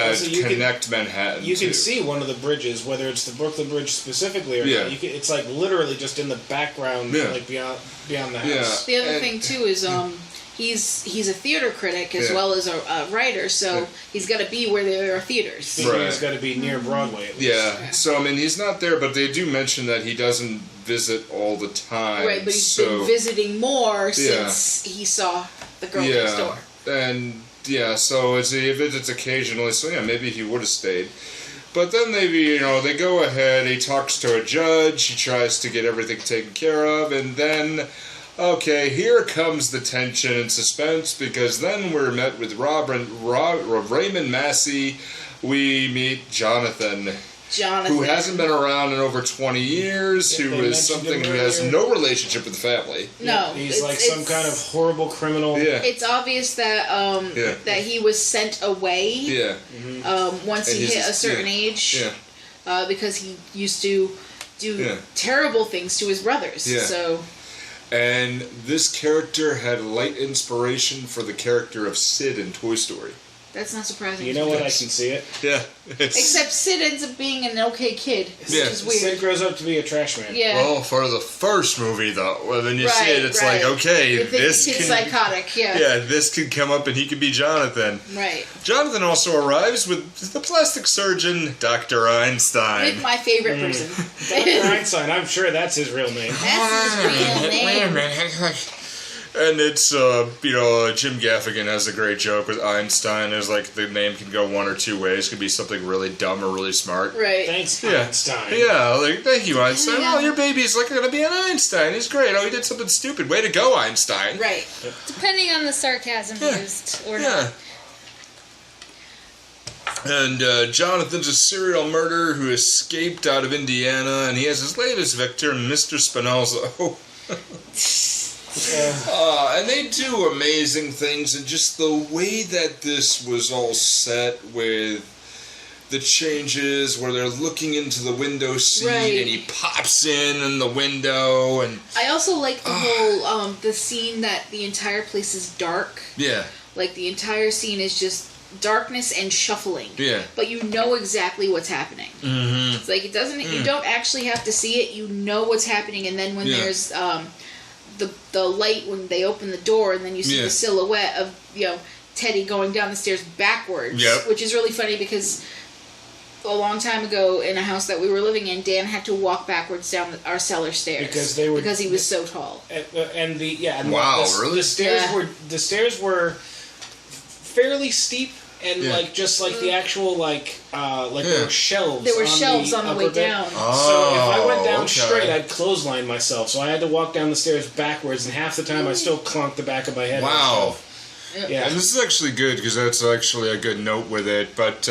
connect Manhattan. You can see one of the bridges, whether it's the Brooklyn Bridge specifically or not. It's like literally just in the background, like beyond the house. The other thing too is he's a theater critic as well as a writer, so he's got to be where there are theaters. He's got to be near Broadway. At least. Yeah. So I mean, he's not there, but they do mention that he doesn't visit all the time. Right, but he's been visiting more since he saw the girl next door. And so he visits occasionally. So maybe he would have stayed. But then they go ahead. He talks to a judge. He tries to get everything taken care of, and then. Okay, here comes the tension and suspense, because then we're met with Raymond Massey. We meet Jonathan, who hasn't been around in over 20 years, who has no relationship with the family. No. He's like some kind of horrible criminal. Yeah. It's obvious that that he was sent away once he hit a certain age because he used to do terrible things to his brothers. Yeah. So... And this character had light inspiration for the character of Sid in Toy Story. That's not surprising. You know what? I can see it. Yeah. Except Sid ends up being an okay kid, which is weird. Sid grows up to be a trash man. Yeah. Well, for the first movie, though, when you see it, it's like, okay, this kid's psychotic, Yeah, this could come up and he could be Jonathan. Right. Jonathan also arrives with the plastic surgeon, Dr. Einstein. With my favorite person. Dr. Einstein, I'm sure that's his real name. That's his real name. Wait a minute. And it's, Jim Gaffigan has a great joke with Einstein. It's like the name can go one or two ways. It could be something really dumb or really smart. Right. Thanks, Einstein. Yeah, like, thank you, Einstein. Oh, your baby's like going to be an Einstein. He's great. Oh, he did something stupid. Way to go, Einstein. Right. Depending on the sarcasm used or not. And Jonathan's a serial murderer who escaped out of Indiana, and he has his latest victim, Mr. Spinoza. And they do amazing things, and just the way that this was all set with the changes where they're looking into the window seat and he pops in the window, and I also like the whole the scene that the entire place is dark. Yeah. Like the entire scene is just darkness and shuffling. Yeah. But you know exactly what's happening. Mm-hmm. It's like it doesn't you don't actually have to see it, you know what's happening, and then when there's the light when they open the door, and then you see the silhouette of Teddy going down the stairs backwards, which is really funny because a long time ago in a house that we were living in, Dan had to walk backwards down our cellar stairs because he was so tall. The stairs were fairly steep. And just like the actual there were shelves. There were shelves on the way down. So if I went down straight, I'd clothesline myself. So I had to walk down the stairs backwards, and half the time I still clonked the back of my head. Wow. Yeah. And this is actually good because that's actually a good note with it. But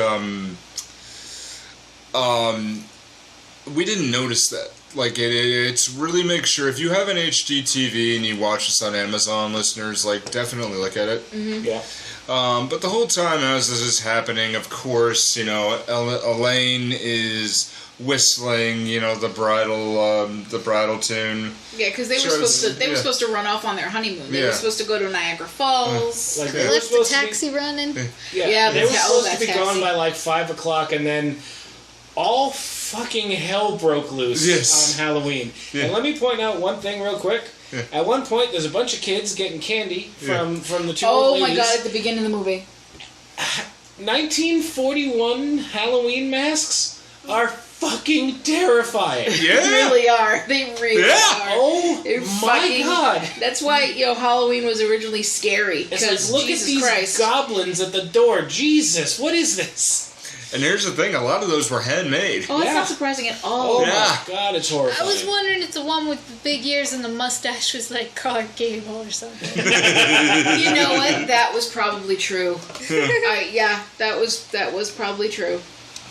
we didn't notice that. Like it's really make sure if you have an HD TV and you watch this on Amazon, listeners, definitely look at it. Mm-hmm. Yeah. But the whole time as this is happening, of course, Elaine is whistling, the bridal tune. Yeah, because they were supposed to run off on their honeymoon. They were supposed to go to Niagara Falls. They left the taxi running. They were supposed to be gone by 5 o'clock, and then all fucking hell broke loose on Halloween. Yeah. And let me point out one thing real quick. Yeah. At one point, there's a bunch of kids getting candy from the two old ladies. Oh my god, at the beginning of the movie. 1941 Halloween masks are fucking terrifying. Yeah. They really are. They really are. Oh my god. That's why, Halloween was originally scary. It's like, look Jesus at these Christ. goblins at the door. Jesus, what is this? And here's the thing, a lot of those were handmade. Oh, that's not surprising at all. Oh my god, it's horrifying. I was wondering if the one with the big ears and the mustache was like Clark Gable or something. You know what? That was probably true. That was probably true.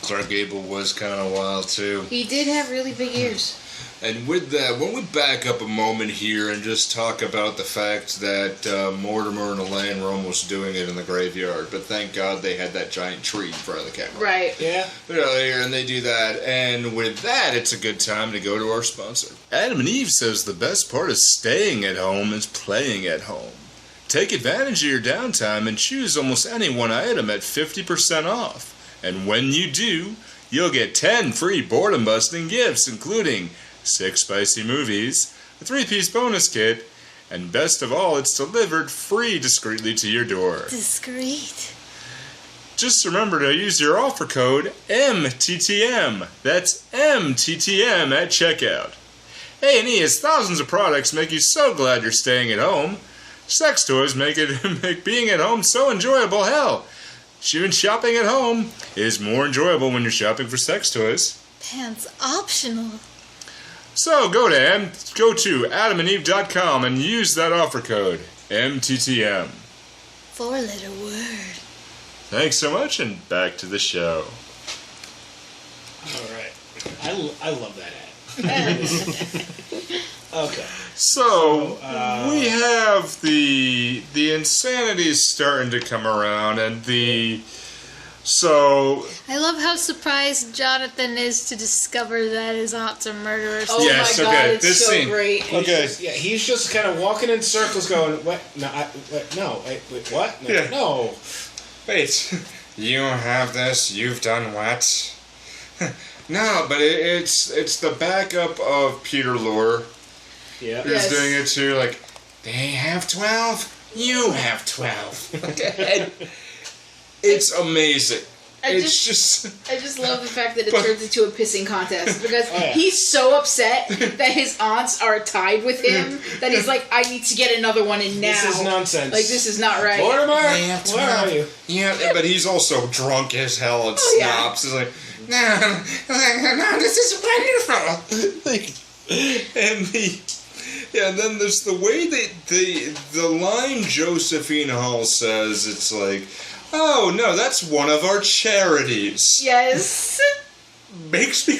Clark Gable was kind of wild, too. He did have really big ears. And with that, when we back up a moment here and just talk about the fact that Mortimer and Elaine were almost doing it in the graveyard, but thank God they had that giant tree in front of the camera. Right. Yeah. They're out here and they do that. And with that, it's a good time to go to our sponsor. Adam and Eve says the best part of staying at home is playing at home. Take advantage of your downtime and choose almost any one item at 50% off. And when you do, you'll get 10 free boredom-busting gifts, including 6 spicy movies, a 3-piece bonus kit, and best of all, it's delivered free discreetly to your door. Discreet. Just remember to use your offer code MTTM. That's MTTM at checkout. A&E has thousands of products make you so glad you're staying at home. Sex toys make being at home so enjoyable. Hell, even shopping at home is more enjoyable when you're shopping for sex toys. Pants optional. So go to adamandeve.com and use that offer code MTTM. 4-letter word. Thanks so much, and back to the show. All right. I love that ad. Okay. So we have the insanity is starting to come around, and I love how surprised Jonathan is to discover that his aunts are murderers. Oh yes, my god, okay. it's This so scene. great. He's just kind of walking in circles going, what? No, what? No, Yeah. no. Wait, you have this? You've done what? No, but it's the backup of Peter Lorre Yeah. who's Yes. doing it too. Like, they have 12, you have 12. And it's amazing. I just love the fact that it turns into a pissing contest because he's so upset that his aunts are tied with him that he's like, I need to get another one in now. This is nonsense. Like, this is not right. Mortimer, They have where 12. are you? Yeah, but he's also drunk as hell and Oh, yeah. snaps. He's like, no, this is wonderful. And then there's the way that the line Josephine Hall says, it's like, oh no, that's one of our charities. Yes. Makes me.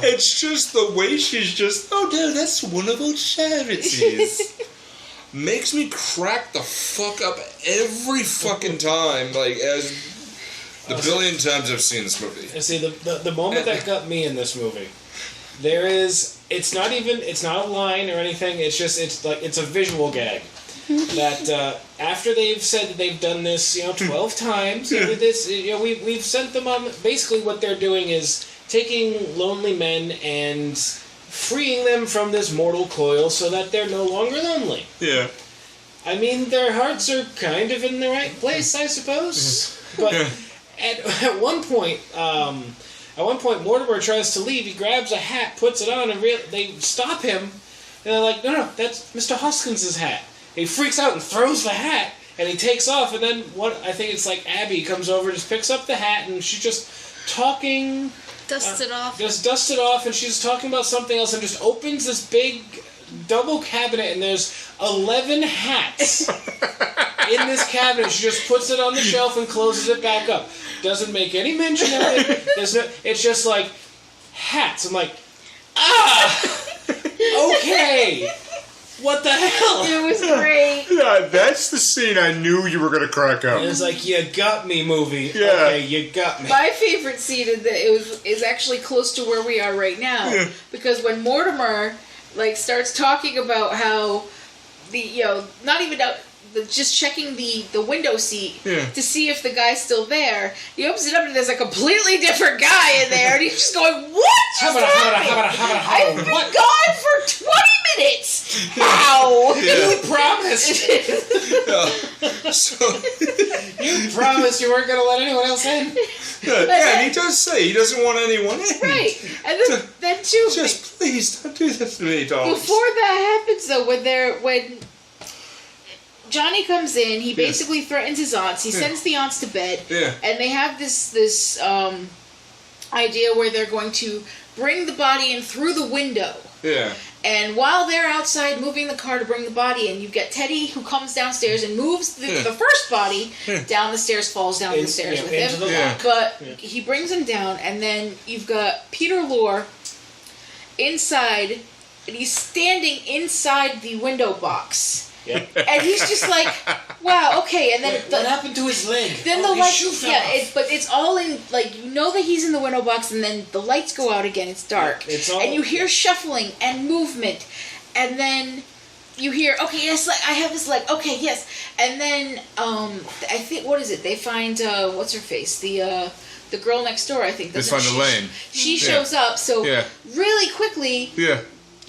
It's just the way she's just, oh no, that's one of our charities. Makes me crack the fuck up every fucking time, like as the billion times I've seen this movie. And see, the moment that got me in this movie, it's not a line or anything, it's a visual gag. That after they've said that they've done this, 12 times, we've sent them on. Basically, what they're doing is taking lonely men and freeing them from this mortal coil so that they're no longer lonely. Yeah. I mean, their hearts are kind of in the right place, I suppose. But at one point, Mortimer tries to leave. He grabs a hat, puts it on, and they stop him. And they're like, no, that's Mr. Hoskins' hat. He freaks out and throws the hat, and he takes off. And then I think it's like Abby comes over, just picks up the hat, and she's just talking. Dust it off. Just dust it off, and she's talking about something else, and just opens this big double cabinet, and there's 11 hats in this cabinet. She just puts it on the shelf and closes it back up. Doesn't make any mention of it. It's just like hats. I'm like, okay. What the hell? It was great. Yeah, that's the scene I knew you were gonna crack up. And it's like, you got me, movie. Yeah. Okay, you got me. My favorite scene is actually close to where we are right now, because when Mortimer starts talking about how just checking the window seat to see if the guy's still there. He opens it up and there's a completely different guy in there, and he's just going, "What just happened? I've been gone for 20 minutes. How? You promised. You promised you weren't going to let anyone else in. Yeah, and he does say he doesn't want anyone in. Right, and then too. Just please don't do this to me, dog. Before that happens, though, when Johnny comes in. He basically threatens his aunts. He sends the aunts to bed. Yeah. And they have this idea where they're going to bring the body in through the window. Yeah. And while they're outside moving the car to bring the body in, you've got Teddy who comes downstairs and moves the first body down the stairs, falls down the stairs with him. But he brings him down, and then you've got Peter Lorre inside, and he's standing inside the window box. Yep. And he's just like, wow, okay. And then what happened to his leg? Then the lights, but it's all in, like, you know that he's in the window box, and then the lights go out again. It's dark, and you hear shuffling and movement, and then you hear, okay, yes, like, I have his leg. Okay, yes, and then I think, what is it? They find what's her face, the girl next door. I think they find Elaine. She shows up. So really quickly. Yeah.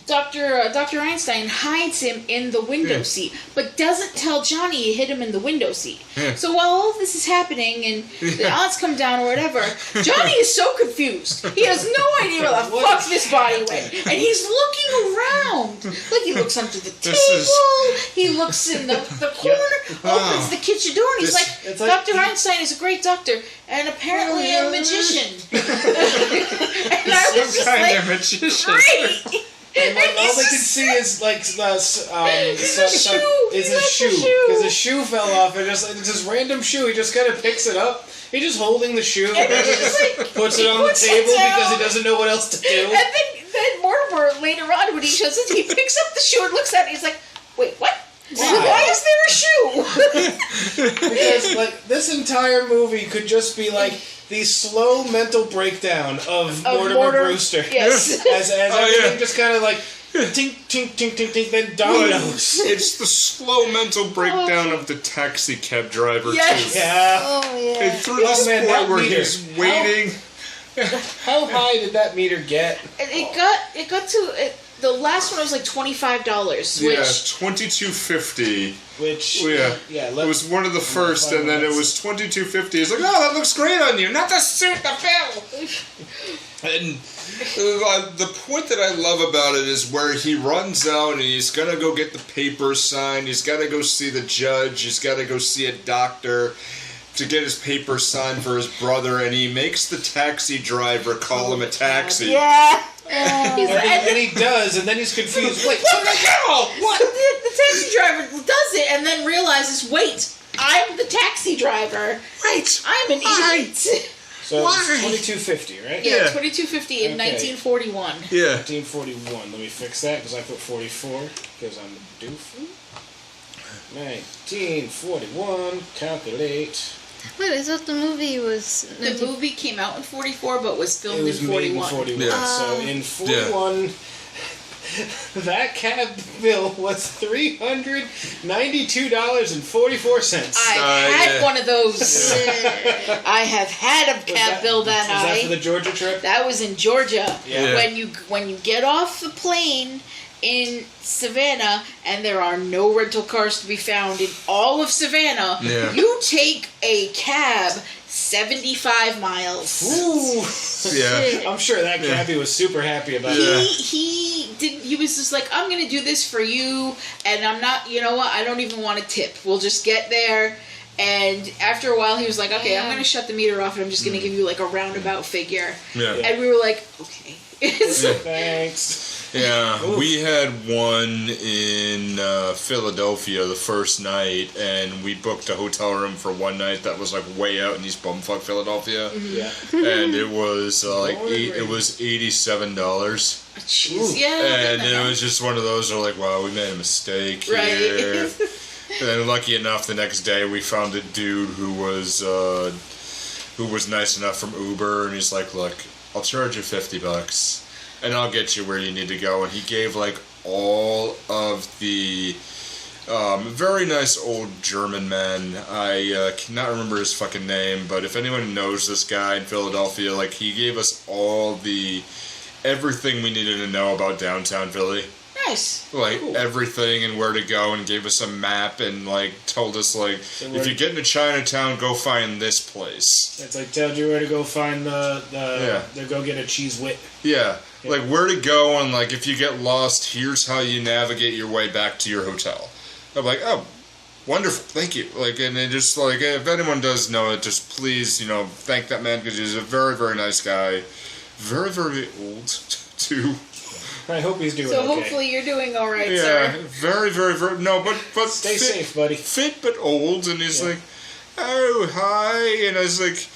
Dr. Einstein hides him in the window seat, but doesn't tell Johnny he hid him in the window seat. Yeah. So while all of this is happening and the aunts come down or whatever, Johnny is so confused. He has no idea where the fuck this body went. And he's looking around. Like, he looks under the table, he looks in the corner, opens the kitchen door, and he's like, Dr. Einstein is a great doctor and apparently a magician. And I was just like, magician. Great! And like, all they could see is like his shoe. Because his shoe fell off, and it's this random shoe. He just kind of picks it up. He's just holding the shoe, and he just puts it on the table because he doesn't know what else to do. And then Mortimer later on, when he shows it, he picks up the shoe and looks at it. And he's like, "Wait, what? Why is there a shoe?" Because like this entire movie could just be like the slow mental breakdown of Mortimer Brewster. Yes. As everything just kind of like tink, tink, tink, tink, tink, then dominoes. It's the slow mental breakdown of the taxi cab driver, too. Yeah. Oh, yeah. And through this point where he's waiting. How high did that meter get? It got to... The last one was like $25. Yeah, $22.50. Which it was one of the first, and then it was $22.50. It's like, oh, that looks great on you. Not the suit, the bill. And the point that I love about it is where he runs out and he's gonna go get the papers signed. He's got to go see the judge. He's got to go see a doctor to get his papers signed for his brother, and he makes the taxi driver call him a taxi. Yeah. And he does, and then he's confused. Wait, what the hell? What? The taxi driver does it, and then realizes, wait, I'm the taxi driver. Wait, I'm an idiot. So it's $22.50, right? Yeah, $22.50 in 1941. Yeah. 1941. Let me fix that because I put 44 because I'm a doofy. 1941. Calculate. Wait, I thought the movie was... The movie came out in 44, but was filmed in 41. Made in 41. Yeah. So in 41, that cab bill was $392.44. I had one of those. I have had a cab bill that high. Was that for the Georgia trip? That was in Georgia. Yeah. When you get off the plane in Savannah, and there are no rental cars to be found in all of Savannah, you take a cab 75 miles. Ooh. Yeah. I'm sure that cabbie was super happy about that. He was just like, I'm going to do this for you, and I'm not, you know what, I don't even want a tip. We'll just get there. And after a while, he was like, okay, I'm going to shut the meter off, and I'm just going to give you like a roundabout figure. Yeah. And we were like, okay. Thanks. Yeah, we had one in Philadelphia the first night, and we booked a hotel room for one night that was like way out in East Bumfuck, Philadelphia. Mm-hmm. Yeah, and it was it was $87. Jeez, yeah. And it was just one of those where like, wow, we made a mistake here. Right. And then lucky enough, the next day we found a dude who was nice enough from Uber, and he's like, look, I'll charge you $50. And I'll get you where you need to go. And he gave like all of the very nice old German man. I cannot remember his fucking name, but if anyone knows this guy in Philadelphia, like he gave us all everything we needed to know about downtown Philly. Nice. Like everything and where to go, and gave us a map and like told us like if you get into Chinatown, go find this place. It's like told you where to go find the go get a cheese whip. Yeah. Like where to go, and like if you get lost, here's how you navigate your way back to your hotel. I'm like, oh, Wonderful, thank you. Like, and it just like if anyone does know it, just please, thank that man because he's a very, very nice guy, very, very old too. I hope he's doing so okay. hopefully you're doing all right, Yeah, sir. very, very, very. No, but stay fit, safe, buddy. Fit but old, and he's like, oh hi, and I was like,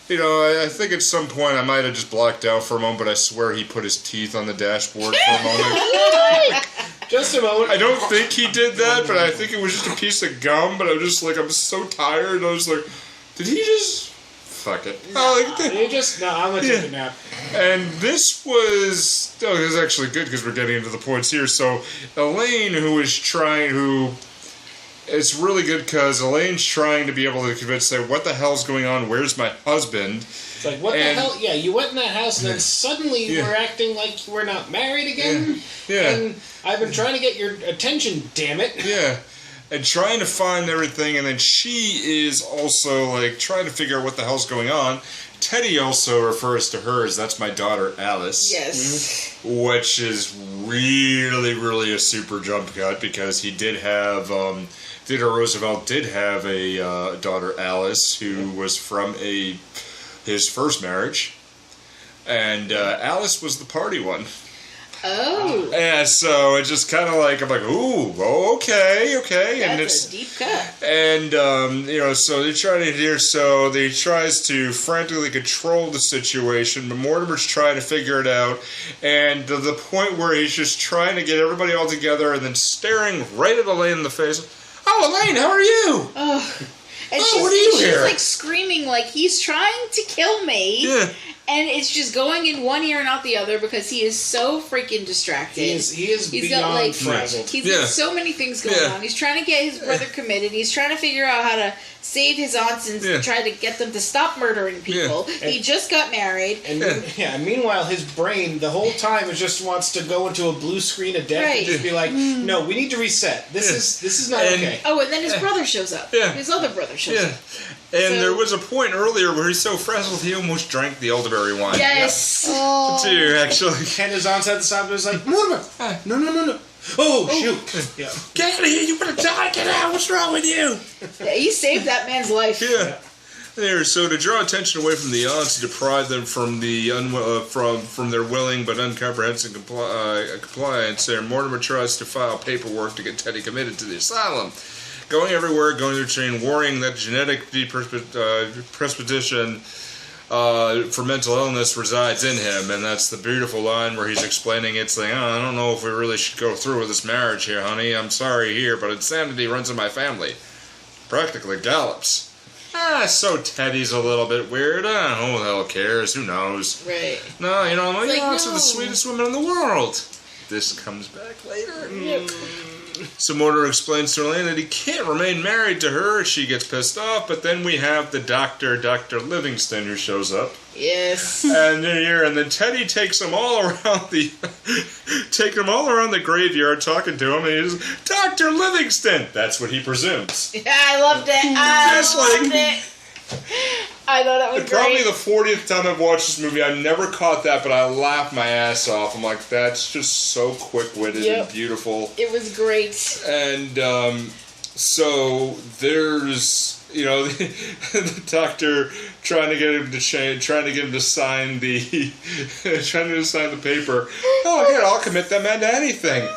I think at some point I might have just blacked out for a moment, but I swear he put his teeth on the dashboard for a moment. Just a moment. I don't think he did that, but I think it was just a piece of gum. But I'm just like, I'm so tired. And I was like, did he just? Fuck it. I'm gonna take a nap. And this was actually good because we're getting into the points here. So Elaine, it's really good because Elaine's trying to be able to convince her, what the hell's going on? Where's my husband? It's like, what the hell? Yeah, you went in that house and then suddenly we're acting like we're not married again? Yeah. And I've been trying to get your attention, damn it. Yeah. And trying to find everything, and then she is also, like, trying to figure out what the hell's going on. Teddy also refers to her as, that's my daughter, Alice. Yes. Which is really, really a super jump cut, because he did have, Theodore Roosevelt did have a daughter, Alice, who was from his first marriage. And Alice was the party one. Oh. Yeah, so it's just kind of like, I'm like, ooh, okay. And That's a deep cut. And, so they try to adhere, so they tries to frantically control the situation, but Mortimer's trying to figure it out, and to the point where he's just trying to get everybody all together and then staring right at Elaine in the face. Oh, Elaine, how are you? Oh. And what are you she's here? like screaming like he's trying to kill me. Yeah. And it's just going in one ear and out the other because he is so freaking distracted. He is He's beyond got like frazzled. He's got so many things going on. He's trying to get his brother committed. He's trying to figure out how to save his aunts and try to get them to stop murdering people. Yeah. He just got married. And meanwhile, his brain the whole time just wants to go into a blue screen of death and just be like, no, we need to reset. This is not okay. Oh, and then his brother shows up. Yeah. His other brother shows up. And there was a point earlier where he's so frazzled he almost drank the elderberry wine. Yes. Oh. Too, actually. And his aunt's at the side was like, Mortimer, no. Oh, shoot. Yeah. Get out of here, you want to die, get out, what's wrong with you? Yeah, he saved that man's life. Yeah. There, so to draw attention away from the aunts, to deprive them from the from their willing but uncomprehensive compliance, Mortimer tries to file paperwork to get Teddy committed to the asylum. Going everywhere, going through chain, worrying that genetic predisposition for mental illness resides in him, and that's the beautiful line where he's explaining it's like, I don't know if we really should go through with this marriage here, honey. I'm sorry here, but insanity runs in my family. Practically gallops. So Teddy's a little bit weird. Who the hell cares? Who knows? Right. No, like, it's the sweetest women in the world. This comes back later. Yep. So Mortimer explains to Elaine that he can't remain married to her. She gets pissed off, but then we have the doctor, Dr. Livingston, who shows up. Yes. And then Teddy takes them all around the graveyard, talking to him, and he's Dr. Livingston. That's what he presumes. Yeah, I loved it. I loved it. I thought that was Probably great. the 40th time I've watched this movie. I never caught that, but I laughed my ass off. I'm like, that's just so quick-witted and beautiful. It was great. And so there's, the doctor trying to get him to sign the paper. Oh, yeah, I'll commit that man to anything.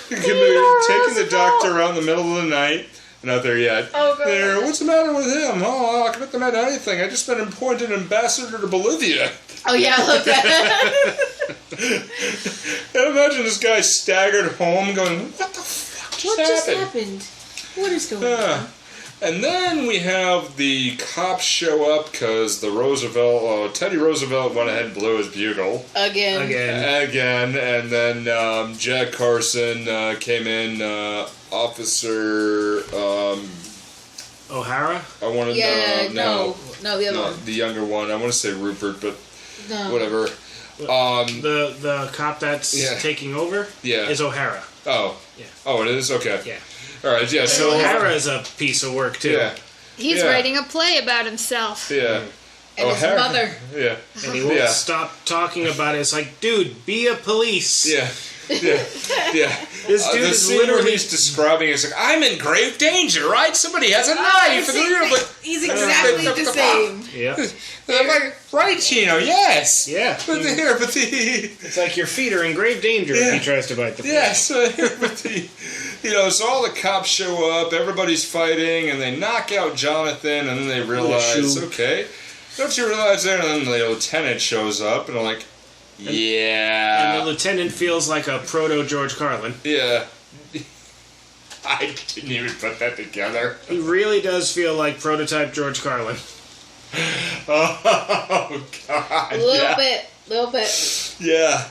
Taking the doctor around the middle of the night. Not there yet. Oh, God. There, what's the matter with him? Oh, I'll commit the man to anything. I just been appointed ambassador to Bolivia. Oh, yeah, I love that. And imagine this guy staggered home going, what the fuck just happened? What is going on? And then we have the cops show up because Teddy Roosevelt went ahead and blew his bugle. Again. And then Jack Carson came in, Officer O'Hara? I wanted no, the other one. The younger one. I want to say Rupert, but whatever. The cop that's taking over is O'Hara. Oh. Yeah. Oh, it is? Okay. Yeah. All right, yeah. So O'Hara is a piece of work, too. Yeah. He's writing a play about himself. Yeah. And his mother. Yeah. And he won't stop talking about it. It's like, dude, be a police. Yeah. Yeah. This dude the is scene where literally... he's describing it's like, I'm in grave danger, right? Somebody has a knife. And you're like, He's exactly the same. Yeah. I'm like, right, Chino, yes. Yeah. But It's like your feet are in grave danger if he tries to bite the fly. yes, so all the cops show up, everybody's fighting, and they knock out Jonathan, and then they realize, okay, don't you realize there? And then the lieutenant shows up, and I'm like, yeah. And the lieutenant feels like a proto-George Carlin. Yeah. I didn't even put that together. He really does feel like prototype George Carlin. Oh, God. A little bit. Yeah.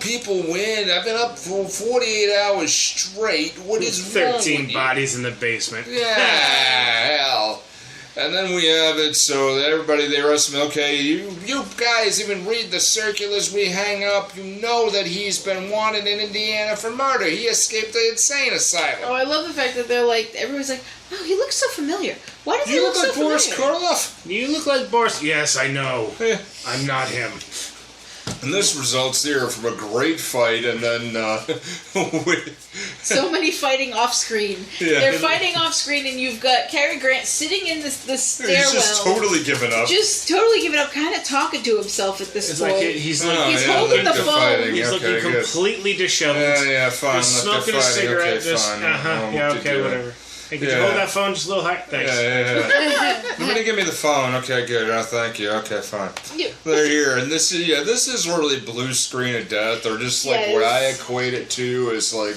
People win. I've been up for 48 hours straight. What is wrong 13 with you? bodies in the basement. Yeah, hell. And then we have it so that everybody, they arrest him. Okay, you guys even read the circulars we hang up. You know that he's been wanted in Indiana for murder. He escaped the insane asylum. Oh, I love the fact that they're like, everyone's like, oh, he looks so familiar. Why does he You look look so like familiar? Boris Karloff. You look like Boris. Yes, I know. Yeah. I'm not him. And this results there from a great fight, and then So many fighting off screen. Yeah. They're fighting off screen, and you've got Cary Grant sitting in the stairwell. he's just totally given up. Just totally giving up, kind of talking to himself at this It's point. like he's He's holding the they're phone. fighting. He's Okay, looking good. completely disheveled. Yeah, fine. Just Look, smoking they're a fighting. cigarette. Okay, Just fine. yeah, okay, whatever. Hey, could you Yeah. hold that phone just a little high? Thanks. Yeah. You're gonna give me the phone. Okay, good. Oh, thank you. Okay, fine. Yeah. They're here, and this is really blue screen of death, or just like what I equate it to is like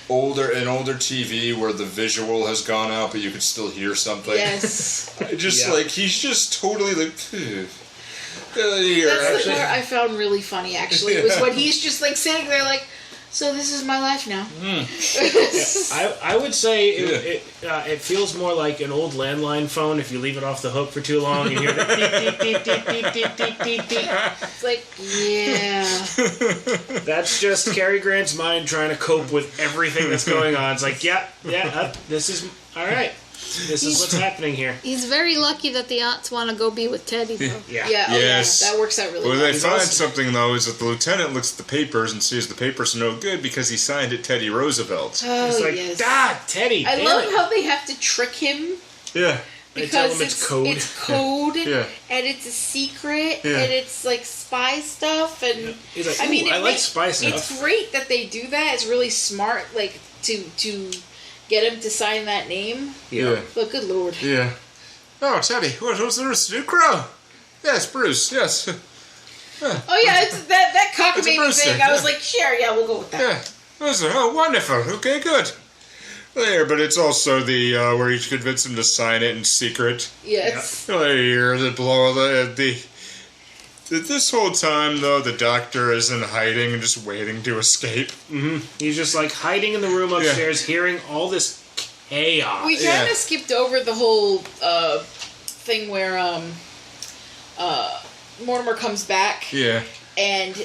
older TV where the visual has gone out, but you can still hear something. Yes. Just like he's just totally like. Here. That's the part I found really funny, actually. It was when he's just like sitting there like, so this is my life now. I would say it feels more like an old landline phone if you leave it off the hook for too long. You hear the beep, beep, beep, beep, beep, beep, beep, beep. It's like, yeah. That's just Cary Grant's mind trying to cope with everything that's going on. It's like, this is all right. This is what's happening here. He's very lucky that the aunts want to go be with Teddy, though. Yeah. Yes. That works out really Well, well. they find something, though, is that the lieutenant looks at the papers and sees the papers are no good because he signed it Teddy Roosevelt. Oh, It's like, yes. Teddy. I damn love it. how they have to trick him. Yeah. They tell Because him it's code. It's code, Yeah. and it's a secret, Yeah. and it's like spy stuff, and He's like, I mean, I like spy stuff. It's great that they do that. It's really smart, like to get him to sign that name. Yeah. But good lord, Yeah. Oh, Teddy, what's the rest of you? Crow? Yes, Bruce, yes. oh yeah, it's that It's a cockamamie Brewster, thing. I was yeah. like, sure, yeah, we'll go with that. Yeah. Oh, wonderful. Okay, good. There, but it's also the where you convince him to sign it in secret. Yes. There, this whole time, though, the doctor is in hiding and just waiting to escape. He's just like hiding in the room upstairs, hearing all this chaos. We kind of skipped over the whole thing where Mortimer comes back. Yeah. And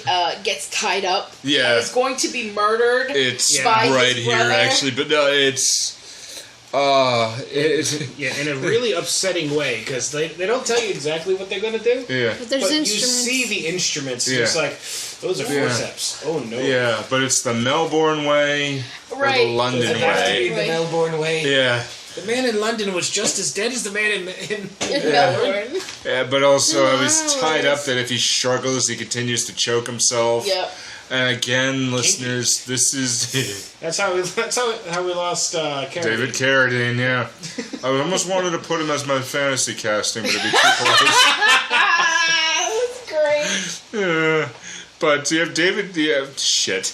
gets tied up. Yeah. And is going to be murdered. It's by right his here, brother. actually, but no, it's. In a really upsetting way, because they don't tell you exactly what they're going to do. Yeah. But there's But you instruments. see the instruments. Yeah. It's like, those are Yeah. forceps. Oh, no. Yeah, but it's the Melbourne way or the Right. London Does it have to way. be the Melbourne way? Yeah. The man in London was just as dead as the man in In Melbourne. Yeah, but also I was tied up that if he struggles, he continues to choke himself. Yep. And again, listeners, this is That's how we lost Carradine. David Carradine. Yeah, I almost wanted to put him as my fantasy casting, but it'd be too close. That's great. Yeah. But you have David. Yeah, shit.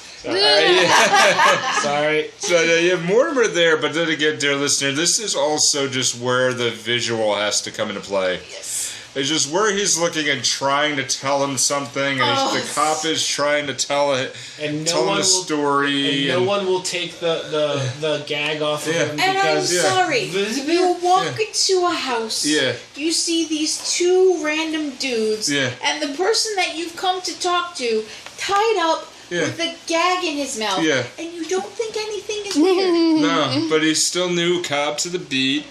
Sorry. So you have Mortimer there, but then again, dear listener, this is also just where the visual has to come into play. Yes. It's just where he's looking and trying to tell him something, and the cop is trying to tell it, And tell him a story. And no one will take the gag off of him And I'm because sorry. You walk into a house. Yeah. You see these two random dudes. Yeah. And the person that you've come to talk to tied up with a gag in his mouth. Yeah. And you don't think anything is weird. No, but he's still new cop to the beat.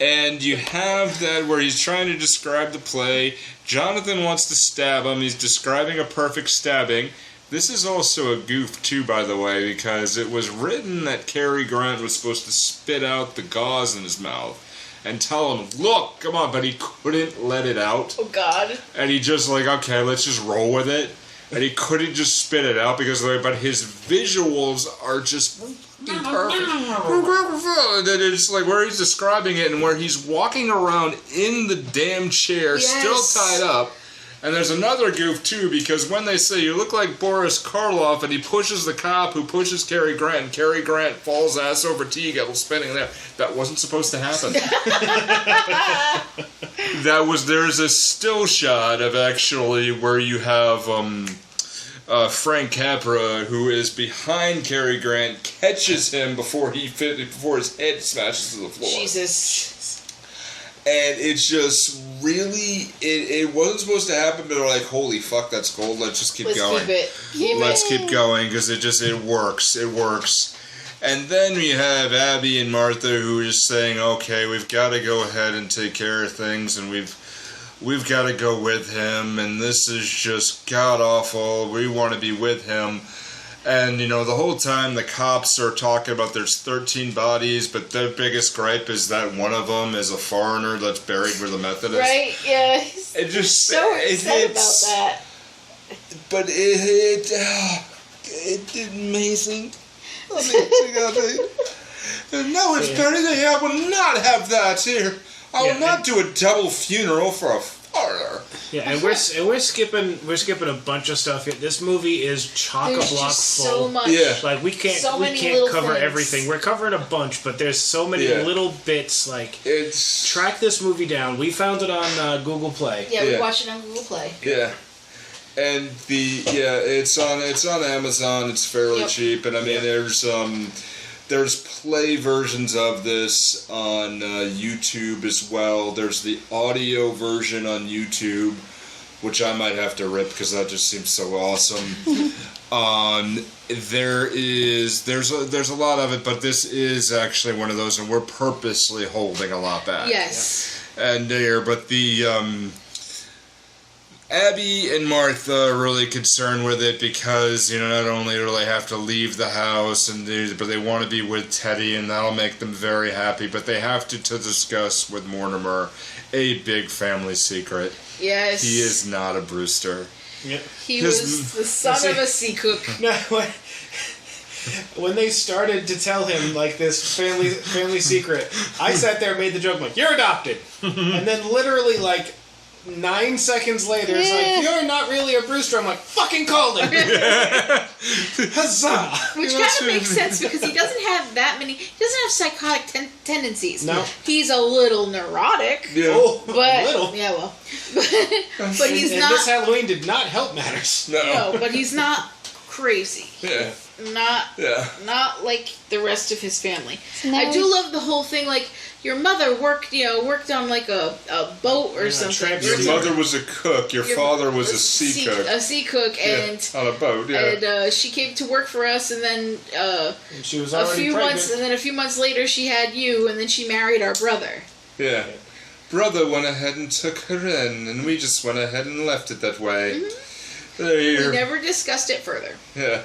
And you have that where he's trying to describe the play. Jonathan wants to stab him. He's describing a perfect stabbing. This is also a goof, too, by the way, because it was written that Cary Grant was supposed to spit out the gauze in his mouth and tell him, look, come on, but he couldn't let it out. Oh, God. And he just like, okay, let's just roll with it. And he couldn't just spit it out because of the way, but his visuals are just perfect. And it's like where he's describing it and where he's walking around in the damn chair, still tied up. And there's another goof, too, because when they say, you look like Boris Karloff, and he pushes the cop who pushes Cary Grant, and Cary Grant falls ass over tea kettle spinning there. That wasn't supposed to happen. There's a still shot of actually where you have Frank Capra, who is behind Cary Grant, catches him before his head smashes to the floor. Jesus. And it's just really, it wasn't supposed to happen, but they're like, holy fuck, that's gold, let's just keep going. Let's keep going, because it works. And then we have Abby and Martha who are just saying, okay, we've got to go ahead and take care of things, and we've got to go with him, and this is just god-awful, we want to be with him. And, the whole time the cops are talking about there's 13 bodies, but their biggest gripe is that one of them is a foreigner that's buried with a Methodist. Right, yeah. It just... So upset about that. But it did amazing. No, it's buried. I will not have that here. I will not do a double funeral for a foreigner. Yeah, and we're skipping a bunch of stuff here. This movie is chock-a-block full. So much. Yeah. Like we can't cover everything. We're covering a bunch, but there's so many little bits. Like track this movie down. We found it on Google Play. Yeah, we watched it on Google Play. Yeah. And it's on Amazon. It's fairly cheap, and I mean there's play versions of this on YouTube as well. There's the audio version on YouTube, which I might have to rip because that just seems so awesome. There's a lot of it, but this is actually one of those, and we're purposely holding a lot back. Yes. And but the Abby and Martha are really concerned with it because, not only do they have to leave the house, but they want to be with Teddy, and that'll make them very happy, but they have to discuss with Mortimer a big family secret. Yes. He is not a Brewster. Yep. He was the son of a sea cook. No, when they started to tell him, like, this family secret, I sat there and made the joke, like, you're adopted! And then literally, like, 9 seconds later, it's like, you're not really a Brewster. I'm like, fucking called him! Huzzah! Which kind of makes sense because he doesn't have that many. He doesn't have psychotic tendencies. No. He's a little neurotic. Yeah. Oh, But a little. yeah, well, but he's and not. This Halloween did not help matters. No, but he's not crazy. Yeah. Not like the rest of his family. I do love the whole thing. Like your mother worked on like a boat or something. Your mother was a cook. Your father was a sea cook. A sea cook, and on a boat. Yeah. And she came to work for us, and then and she was a few months later she had you, and then she married our brother. Yeah. Brother went ahead and took her in, and we just went ahead and left it that way. Mm-hmm. We never discussed it further. Yeah.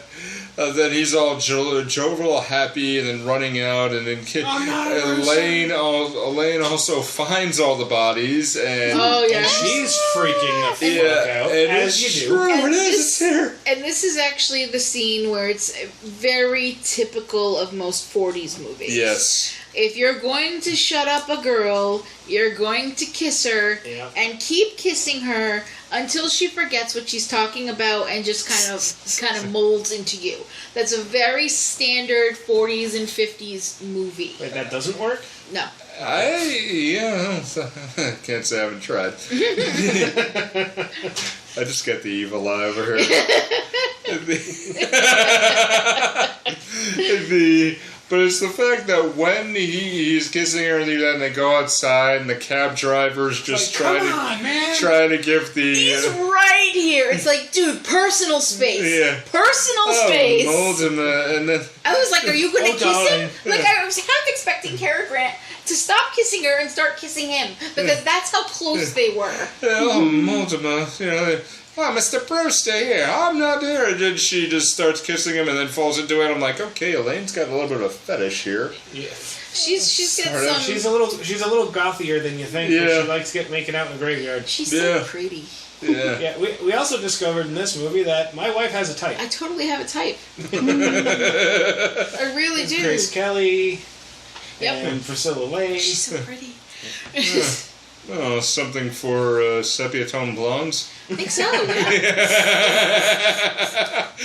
Then he's all jovial, happy, and then running out, and then Elaine also finds all the bodies, and she's freaking the fuck out, as you do. And this is actually the scene where it's very typical of most 40s movies. Yes. If you're going to shut up a girl, you're going to kiss her and keep kissing her until she forgets what she's talking about and just kind of molds into you. That's a very standard 40s and 50s movie. Wait, that doesn't work? No. I can't say I haven't tried. I just get the evil eye over here. But it's the fact that when he's kissing her and they go outside and the cab driver's just trying to give the... He's right here. It's like, dude, personal space. Yeah. Personal space. Mold him, and then... I was like, are you going to kiss him? Like, I was half expecting Cary Grant to stop kissing her and start kissing him. Because that's how close they were. Yeah, Mortimer, oh, Mr. Brewster here, I'm not here. And then she just starts kissing him and then falls into it. I'm like, okay, Elaine's got a little bit of a fetish here. Yeah. She's got some. She's a little gothier than you think. Yeah. She likes making out in the graveyard. She's so pretty. Yeah. Yeah. We also discovered in this movie that my wife has a type. I totally have a type. I really do. Grace Kelly. Yep. And Priscilla Lane. She's so pretty. Oh, something for sepia tone blondes. I think so,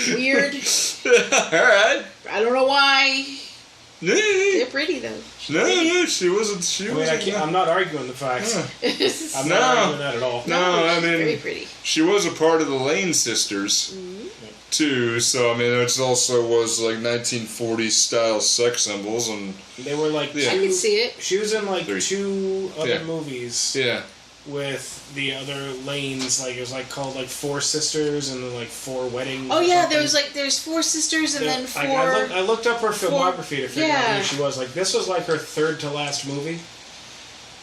yeah. Weird. Alright. I don't know why. No, They're pretty, though. she wasn't. I'm not arguing the facts. I'm not arguing that at all. No, I mean, very pretty. she was a part of the Lane sisters, too, so, I mean, it also was, like, 1940s style sex symbols, and... They were, like, I can see it. She was in, like, 2 other movies. Yeah. With the other Lanes, like, it was, like, called, like, 4 Sisters, and then, like, 4 Weddings. Oh, yeah, there's 4 sisters, and then 4... I looked up her filmography to figure out who she was. Like, this was, like, her 3rd to last movie.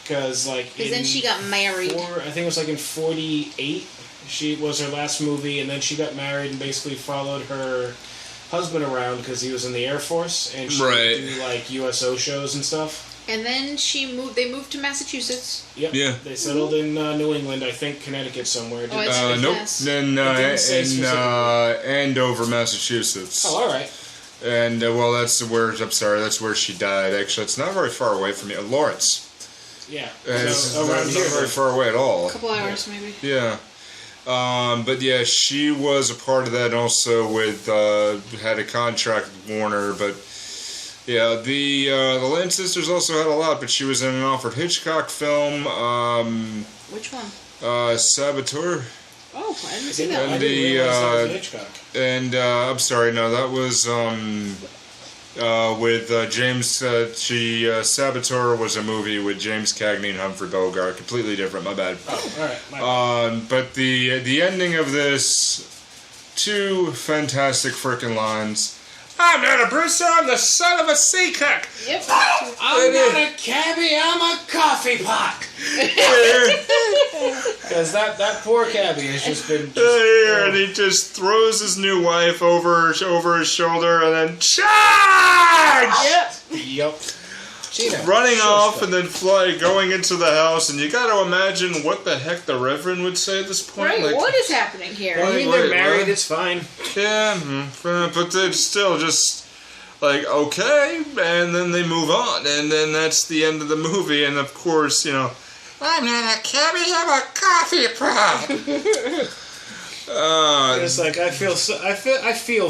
Because, like, then she got married. I think it was, like, in 48, she was her last movie, and then she got married and basically followed her husband around because he was in the Air Force, and she would do, like, USO shows and stuff. And then they moved to Massachusetts. Yep. Yeah. They settled in New England, I think Connecticut somewhere. Nope. Then Andover, Massachusetts. Oh, all right. And that's where she died. Actually, it's not very far away from me. Lawrence. Yeah. It's not very far away at all. A couple hours, maybe. Yeah. But yeah, she was a part of that, and also had a contract with Warner, but. Yeah, the Lane sisters also had a lot, but she was in an Alfred Hitchcock film. Which one? Saboteur. Oh, I didn't see that. I didn't realize that was Hitchcock. And I'm sorry, no, that was with James. Saboteur was a movie with James Cagney and Humphrey Bogart. Completely different. My bad. Oh, all right. My bad. But the ending of this, 2 fantastic frickin' lines. I'm not a Brewster, I'm the son of a sea cook. Yep. I'm not a cabbie, I'm a coffee pot. Because that poor cabbie has just been... and he just throws his new wife over his shoulder and then charge! Yep. Gina, running off and then going into the house, and you got to imagine what the heck the Reverend would say at this point. Right, like, what is happening here? I mean, they're married, it's fine. Yeah, but it's still just like, okay, and then they move on, and then that's the end of the movie, and of course, I'm not a cabbie, I'm a coffee pot. It's like, I feel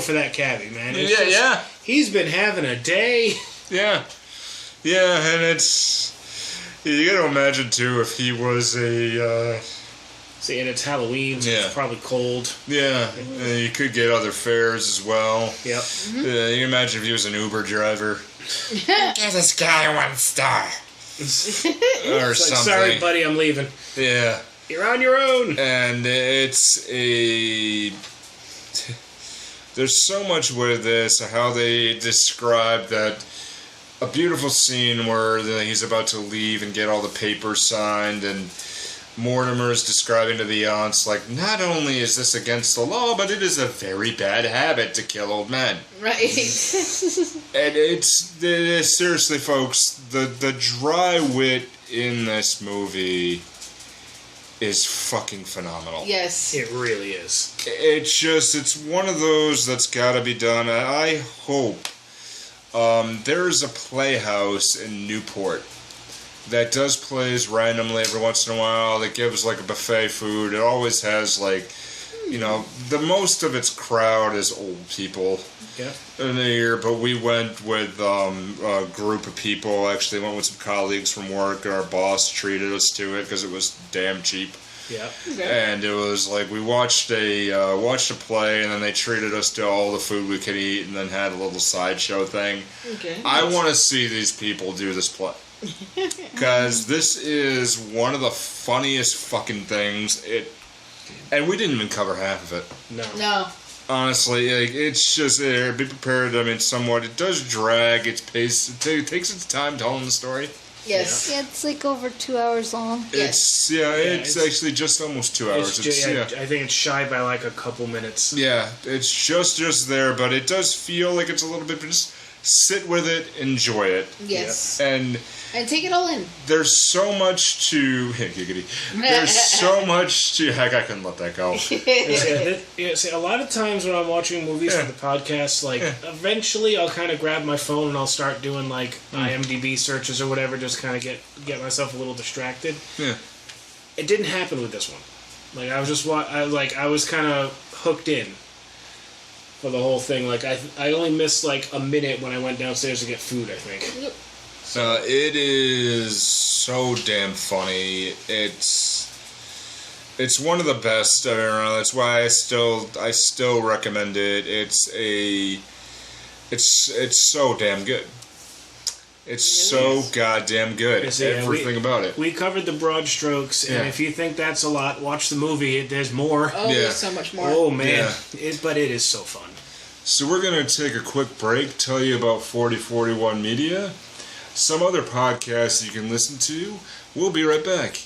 for that cabbie, man. Yeah. He's been having a day. Yeah. Yeah, and you gotta imagine too if he was a See, and it's Halloween, so it's probably cold. Yeah, and you could get other fares as well. Yep. You can imagine if he was an Uber driver. Give this guy 1 star. Or something. Sorry, buddy, I'm leaving. Yeah. You're on your own. And there's so much with this, how they describe that. A beautiful scene where he's about to leave and get all the papers signed, and Mortimer's describing to the aunts, like, not only is this against the law, but it is a very bad habit to kill old men. Right. And it's seriously, folks, the dry wit in this movie is fucking phenomenal. Yes. It really is. It's one of those that's gotta be done. I hope. There's a playhouse in Newport that does plays randomly every once in a while that gives like a buffet food. It always has like, the most of its crowd is old people in the year, but we went with a group of people. Actually went with some colleagues from work, and our boss treated us to it because it was damn cheap. Yeah. Okay. And it was like we watched a play, and then they treated us to all the food we could eat, and then had a little sideshow thing. Okay. I want to see these people do this play, because this is one of the funniest fucking things. And we didn't even cover half of it. No. Honestly, it's just be prepared. I mean, somewhat it does drag its pace. It takes its time telling the story. Yes. Yeah, it's like over 2 hours long. It's it's actually just almost 2 hours. I think it's shy by like a couple minutes. Yeah, it's just there, but it does feel like it's a little bit. But just sit with it, enjoy it. Yes. And take it all in. There's so much to giggity. There's so much to heck. I couldn't let that go. See, a lot of times when I'm watching movies for the podcast, like eventually I'll kind of grab my phone and I'll start doing like IMDb searches or whatever, just kind of get myself a little distracted. Yeah. It didn't happen with this one. Like I was just I was kind of hooked in for the whole thing. Like I only missed like a minute when I went downstairs to get food, I think. Yep. It is so damn funny. It's one of the best I've ever known. That's why I still recommend it. It's so damn good. It's so goddamn good. Everything about it. We covered the broad strokes, and if you think that's a lot, watch the movie. There's more. Oh, there's so much more. Oh man, but it is so fun. So we're gonna take a quick break. Tell you about 4041 Media. Some other podcasts you can listen to. We'll be right back.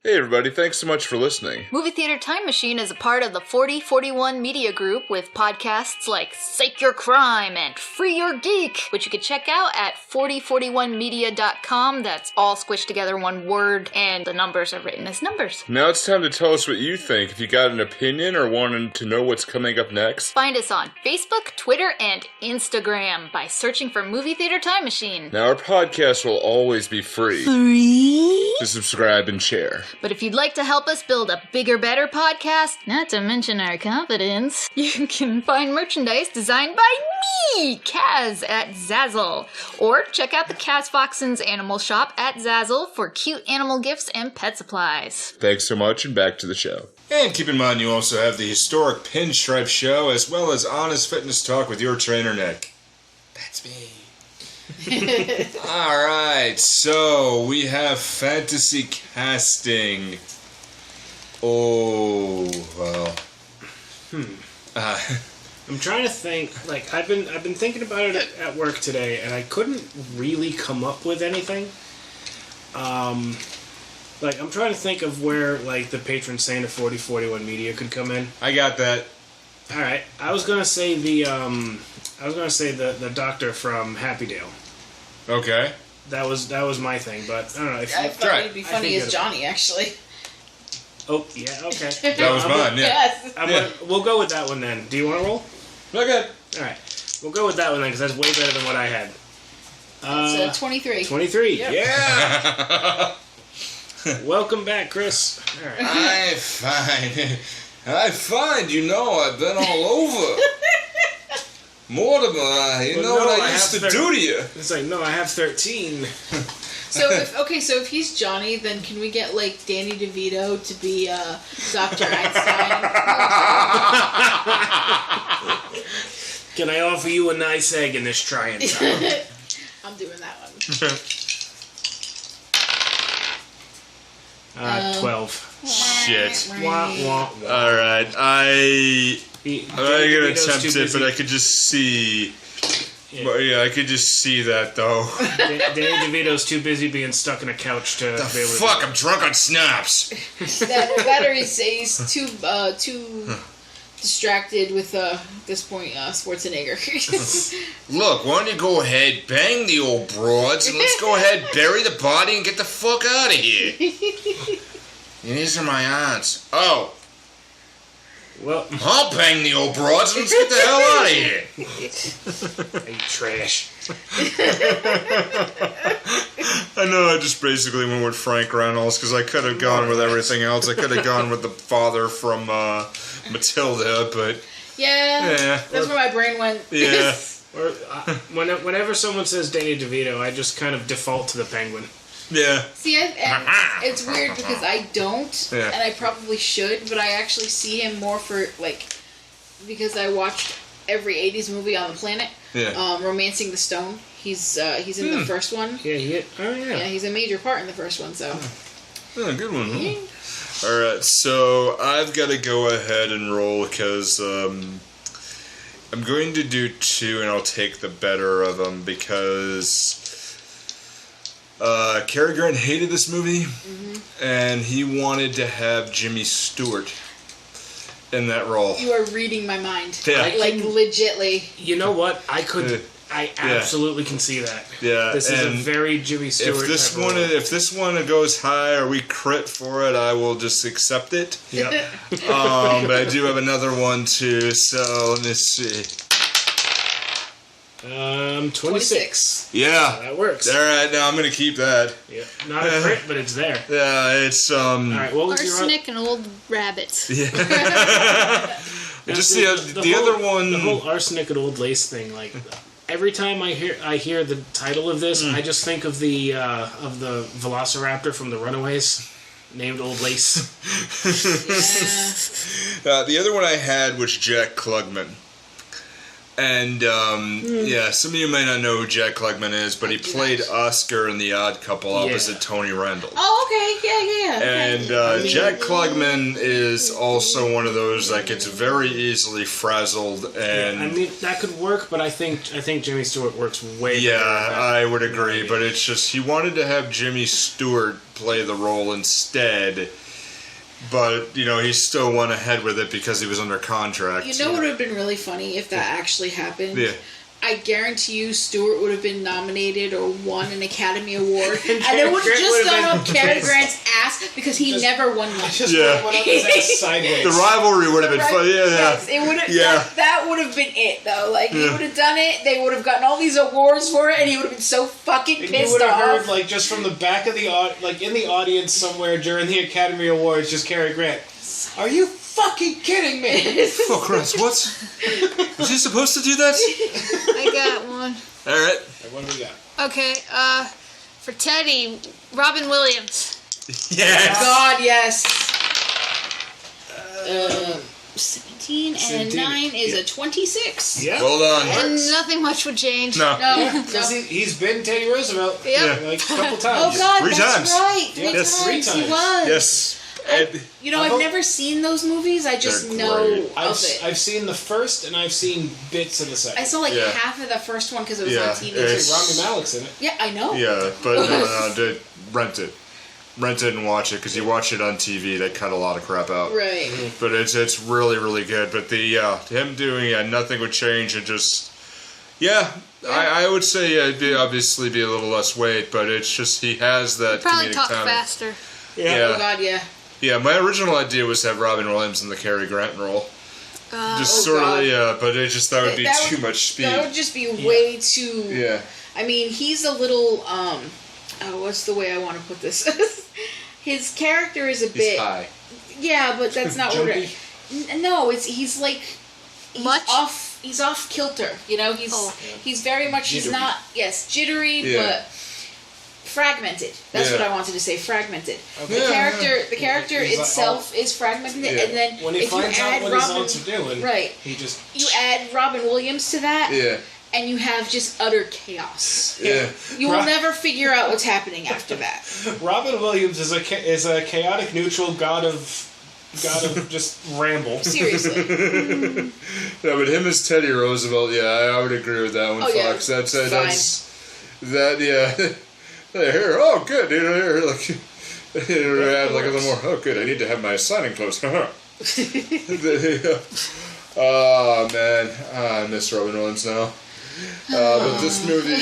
Hey everybody, thanks so much for listening. Movie Theater Time Machine is a part of the 4041 Media Group with podcasts like Sake Your Crime and Free Your Geek, which you can check out at 4041media.com. That's all squished together one word, and the numbers are written as numbers. Now it's time to tell us what you think. If you got an opinion or wanted to know what's coming up next, find us on Facebook, Twitter, and Instagram by searching for Movie Theater Time Machine. Now our podcast will always be free. To subscribe and share. But if you'd like to help us build a bigger, better podcast, not to mention our confidence, you can find merchandise designed by me, Kaz, at Zazzle. Or check out the Kaz Foxen's Animal Shop at Zazzle for cute animal gifts and pet supplies. Thanks so much, and back to the show. And keep in mind you also have the historic Pinstripe Show, as well as Honest Fitness Talk with your trainer, Nick. That's me. Alright, so we have fantasy casting. Oh, well. I'm trying to think. Like I've been thinking about it at work today, and I couldn't really come up with anything. Like I'm trying to think of where like the patron saint of 4041 Media could come in. I got that. All right, I was gonna say the doctor from Happy Dale. Okay. That was my thing, but I don't know. I thought it'd be funny as Johnny, actually. Oh yeah, okay. That was mine. Yeah. Yes. We'll go with that one then. Do you want to roll? Okay. All right, we'll go with that one then because that's way better than what I had. It's 23. 23. Yep. Yeah. Welcome back, Chris. All right. I find, you know, I've been all over. Mortimer, you know what I used to do to you. It's like, no, I have 13. So if he's Johnny, then can we get like Danny DeVito to be Dr. Einstein? Can I offer you a nice egg in this trying time? I'm doing that one. 12. Shit. Wah, wah, wah. Alright, I'm gonna attempt it, but I could just see. Yeah, I could just see that though. Danny DeVito's too busy being stuck in a couch to be able to. Fuck! I'm drunk on snaps. that or he's too distracted with this point Schwarzenegger. Look, why don't you go ahead, bang the old broads, and let's go ahead, bury the body, and get the fuck out of here. And these are my aunts. Oh. Well, I'll bang the old broads and let's get the hell out of here. You trash. I know I just basically went with Frank Reynolds because I could have gone with everything else. I could have gone with the father from Matilda, but... Yeah, that's where my brain went. Yeah. Whenever someone says Danny DeVito, I just kind of default to the Penguin. Yeah. See, it's weird because I don't, and I probably should, but I actually see him more for, like, because I watched every 80s movie on the planet. Yeah. Romancing the Stone. He's in the first one. Yeah, Yeah, he's a major part in the first one, so. Oh, good one, huh? Alright, so I've got to go ahead and roll because I'm going to do 2 and I'll take the better of them because Cary Grant hated this movie, and he wanted to have Jimmy Stewart in that role. You are reading my mind. Yeah. Like, legitly. You know what? I absolutely can see that. Yeah, This is a very Jimmy Stewart. If this one goes high or we crit for it, I will just accept it. Yep. But I do have another one too. So let me see. 26. Yeah, That works. All right, now I'm gonna keep that. Yeah. Not a crit, but it's there. Yeah, it's All right. What was Arsenic and Old Rabbits. Yeah. Just the whole, other one. The whole Arsenic and Old Lace thing, like. Every time I hear the title of this, I just think of the Velociraptor from the Runaways, named Old Lace. Yeah. The other one I had was Jack Klugman. And, yeah, some of you may not know who Jack Klugman is, but he played Oscar in The Odd Couple opposite Tony Randall. Oh, okay. Yeah. And Jack Klugman is also one of those that gets very easily frazzled. And I mean, that could work, but I think Jimmy Stewart works way better. Yeah, I would agree, but it's just he wanted to have Jimmy Stewart play the role instead. But, you know, he still went ahead with it because he was under contract. You know what would have been really funny if that actually happened? Yeah. I guarantee you Stewart would have been nominated or won an Academy Award. And they would have just gone up Cary Grant's ass because he never won one. Just went up his ass sideways. The rivalry would have been fun. Yeah, Yes, it would have. That would have been it, though. Like, he would have done it. They would have gotten all these awards for it, and he would have been so fucking pissed off. You would have heard, like, just from the back of the like in the audience somewhere during the Academy Awards, just Cary Grant. Are you fucking kidding me? Oh, Christ, what? Was he supposed to do that? I got one. All right. What do we got? Okay, for Teddy, Robin Williams. Yes. God, yes. 17 and 9 is a 26. Yeah. Hold on. And nothing much would change. No. No. He's been Teddy Roosevelt. Yep. Like a couple times. Oh, God, Three that's times. right. Yes. Three times. He was. Yes. I've never seen those movies. I just They're know great. of it. I've seen the first, and I've seen bits of the second. I saw like half of the first one because it was on TV. Rami Malek's in it. Yeah, I know. Yeah, but no, rent it. Rent it and watch it, because you watch it on TV, they cut a lot of crap out. Right. Mm-hmm. But it's really, really good. But him doing nothing would change. It just, I would say it'd obviously be a little less weight, but it's just he has that Probably comedic talk timing. faster. Oh, God, yeah. Yeah, my original idea was to have Robin Williams in the Cary Grant role. Just God. But it just that would be too much speed. That would just be way too. Yeah. I mean, he's a little. What's the way I want to put this? His character is a bit. High. Yeah, but that's not what it. No, he's like. Much? He's off kilter. You know, he's very much. Jittery. He's not. Yes, jittery, but fragmented. That's what I wanted to say. Fragmented. Okay. The character itself is fragmented, and then when he if finds you out add what Robin, his aunts are doing, you add Robin Williams to that, and you have just utter chaos. Yeah. You will never figure out what's happening after that. Robin Williams is a chaotic neutral god of just ramble. Seriously. No, but him as Teddy Roosevelt, I would agree with that one, Fox. Yeah. That's here, oh good, here, like add like a little more. Oh good, I need to have my signing clothes. Oh man, I miss Robin Williams now. But this movie,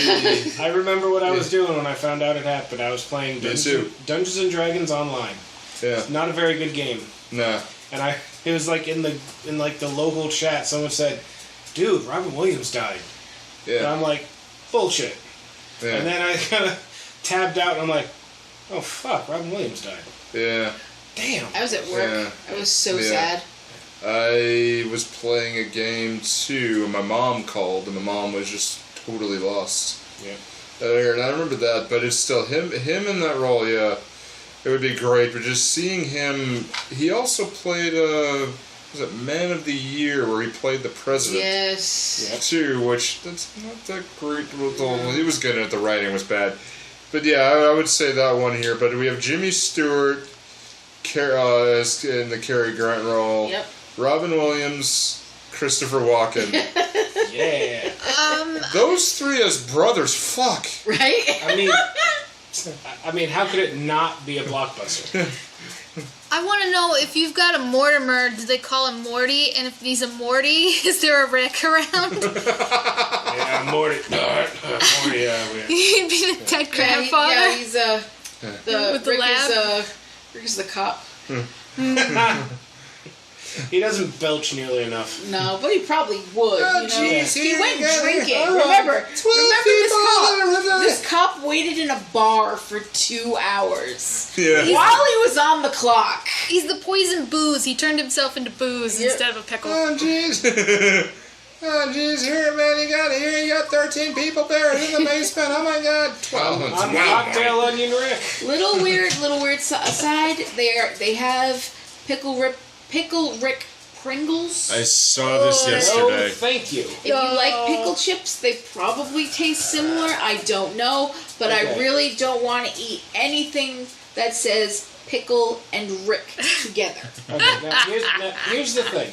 I remember what I was doing when I found out it happened. I was playing Dungeons and Dragons online. Yeah. Not a very good game. Nah. And it was like in the local chat, someone said, "Dude, Robin Williams died." Yeah. And I'm like, "Bullshit." Yeah. And then I kind of tabbed out, and I'm like, "Oh fuck, Robin Williams died." Yeah. Damn. I was at work. Yeah. I was so sad. I was playing a game too, and my mom called, and my mom was just totally lost. Yeah. And I remember that, but it's still him in that role. Yeah, it would be great. But just seeing him, he also played was it Man of the Year, where he played the president. Yes. Too, which that's not that great. He was good at it. The writing was bad, but yeah, I would say that one here. But we have Jimmy Stewart, in the Cary Grant role. Yep. Robin Williams, Christopher Walken. Yeah. Those three as brothers, fuck. Right? I mean, I mean, how could it not be a blockbuster? I want to know if you've got a Mortimer, do they call him Morty? And if he's a Morty, is there a Rick around? Yeah, Morty. Morty, yeah. He'd be the dead grandfather. Yeah, he's with the Rick lab. Rick is the cop. He doesn't belch nearly enough. No, but he probably would. Oh, you know? jeez, He here went you go. drinking. Oh, Remember 12 this people. cop. This cop waited in a bar for 2 hours Yeah. while he was on the clock. He's the poison booze. He turned himself into booze Yep. instead of a pickle. Oh, jeez. Oh, jeez, here, man, you got 13 people buried in the basement. Oh, my God. 12. On Cocktail Onion Rick. Little weird aside. They have Pickle Rick Pringles. I saw this Oh, yesterday. thank you. If you like pickle chips, they probably taste similar. I don't know, but I Okay. really don't want to eat anything that says pickle and Rick together. Okay, now here's the thing.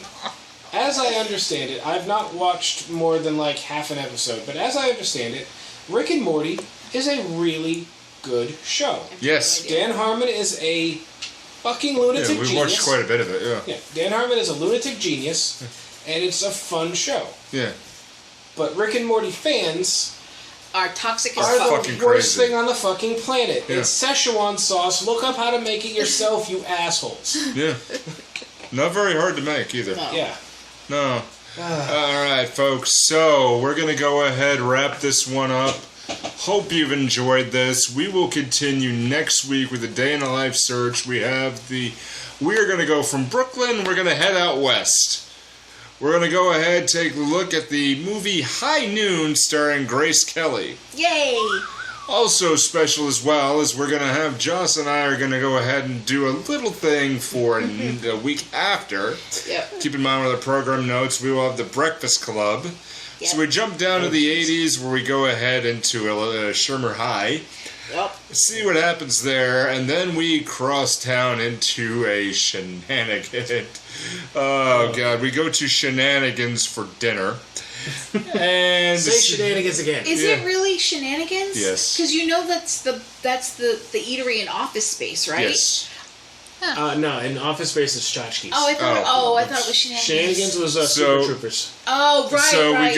As I understand it, I've not watched more than like half an episode, but as I understand it, Rick and Morty is a really good show. Yes. Dan Harmon is a fucking lunatic Yeah, we genius. watched quite a bit of it, yeah. Yeah, Dan Harmon is a lunatic genius, and it's a fun show. Yeah. But Rick and Morty fans Are toxic as are fuck. the fucking worst crazy. thing on the fucking planet. Yeah. It's Szechuan sauce. Look up how to make it yourself, you assholes. Yeah. Not very hard to make either. No. Yeah. No. Alright, folks. So, we're going to go ahead, wrap this one up. Hope you've enjoyed this. We will continue next week with a day in a life search. We are going to go from Brooklyn. We're going to head out west. We're going to go ahead, take a look at the movie High Noon starring Grace Kelly. Yay! Also special as well is we're going to have Joss and I are going to go ahead and do a little thing for a week after. Yep. Keep in mind with the program notes, we will have the Breakfast Club. Yep. So we jump down to the 80s where we go ahead into Shermer High. Yep. See what happens there, and then we cross town into a shenanigan. Oh, God. We go to Shenanigans for dinner. And Say shenanigans again. Is Yeah. it really shenanigans? Yes. Because you know that's the eatery in Office Space, right? Yes. No, in Office Space it's tchotchkes. Oh, I thought it was shenanigans. Shenanigans was So- Super Troopers. Oh, right, So right.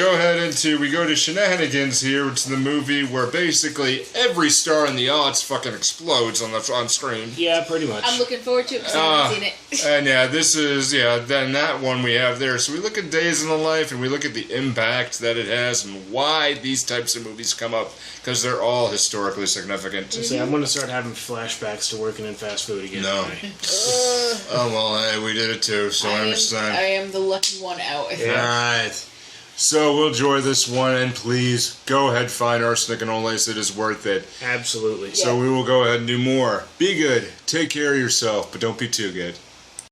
we go to Shenanigans here, which is the movie where basically every star in the aughts fucking explodes on screen. Yeah, pretty much. I'm looking forward to it because I haven't seen it. And then that one we have there. So we look at Days in the Life and we look at the impact that it has and why these types of movies come up, because they're all historically significant. See, I'm going to start having flashbacks to working in fast food again. No. Oh, well, hey, we did it too, so I understand. I am the lucky one out. I think. Alright. So we'll enjoy this one, and please go ahead, find Arsenic and Old Lace. It is worth it. Absolutely. So we will go ahead and do more. Be good. Take care of yourself, but don't be too good.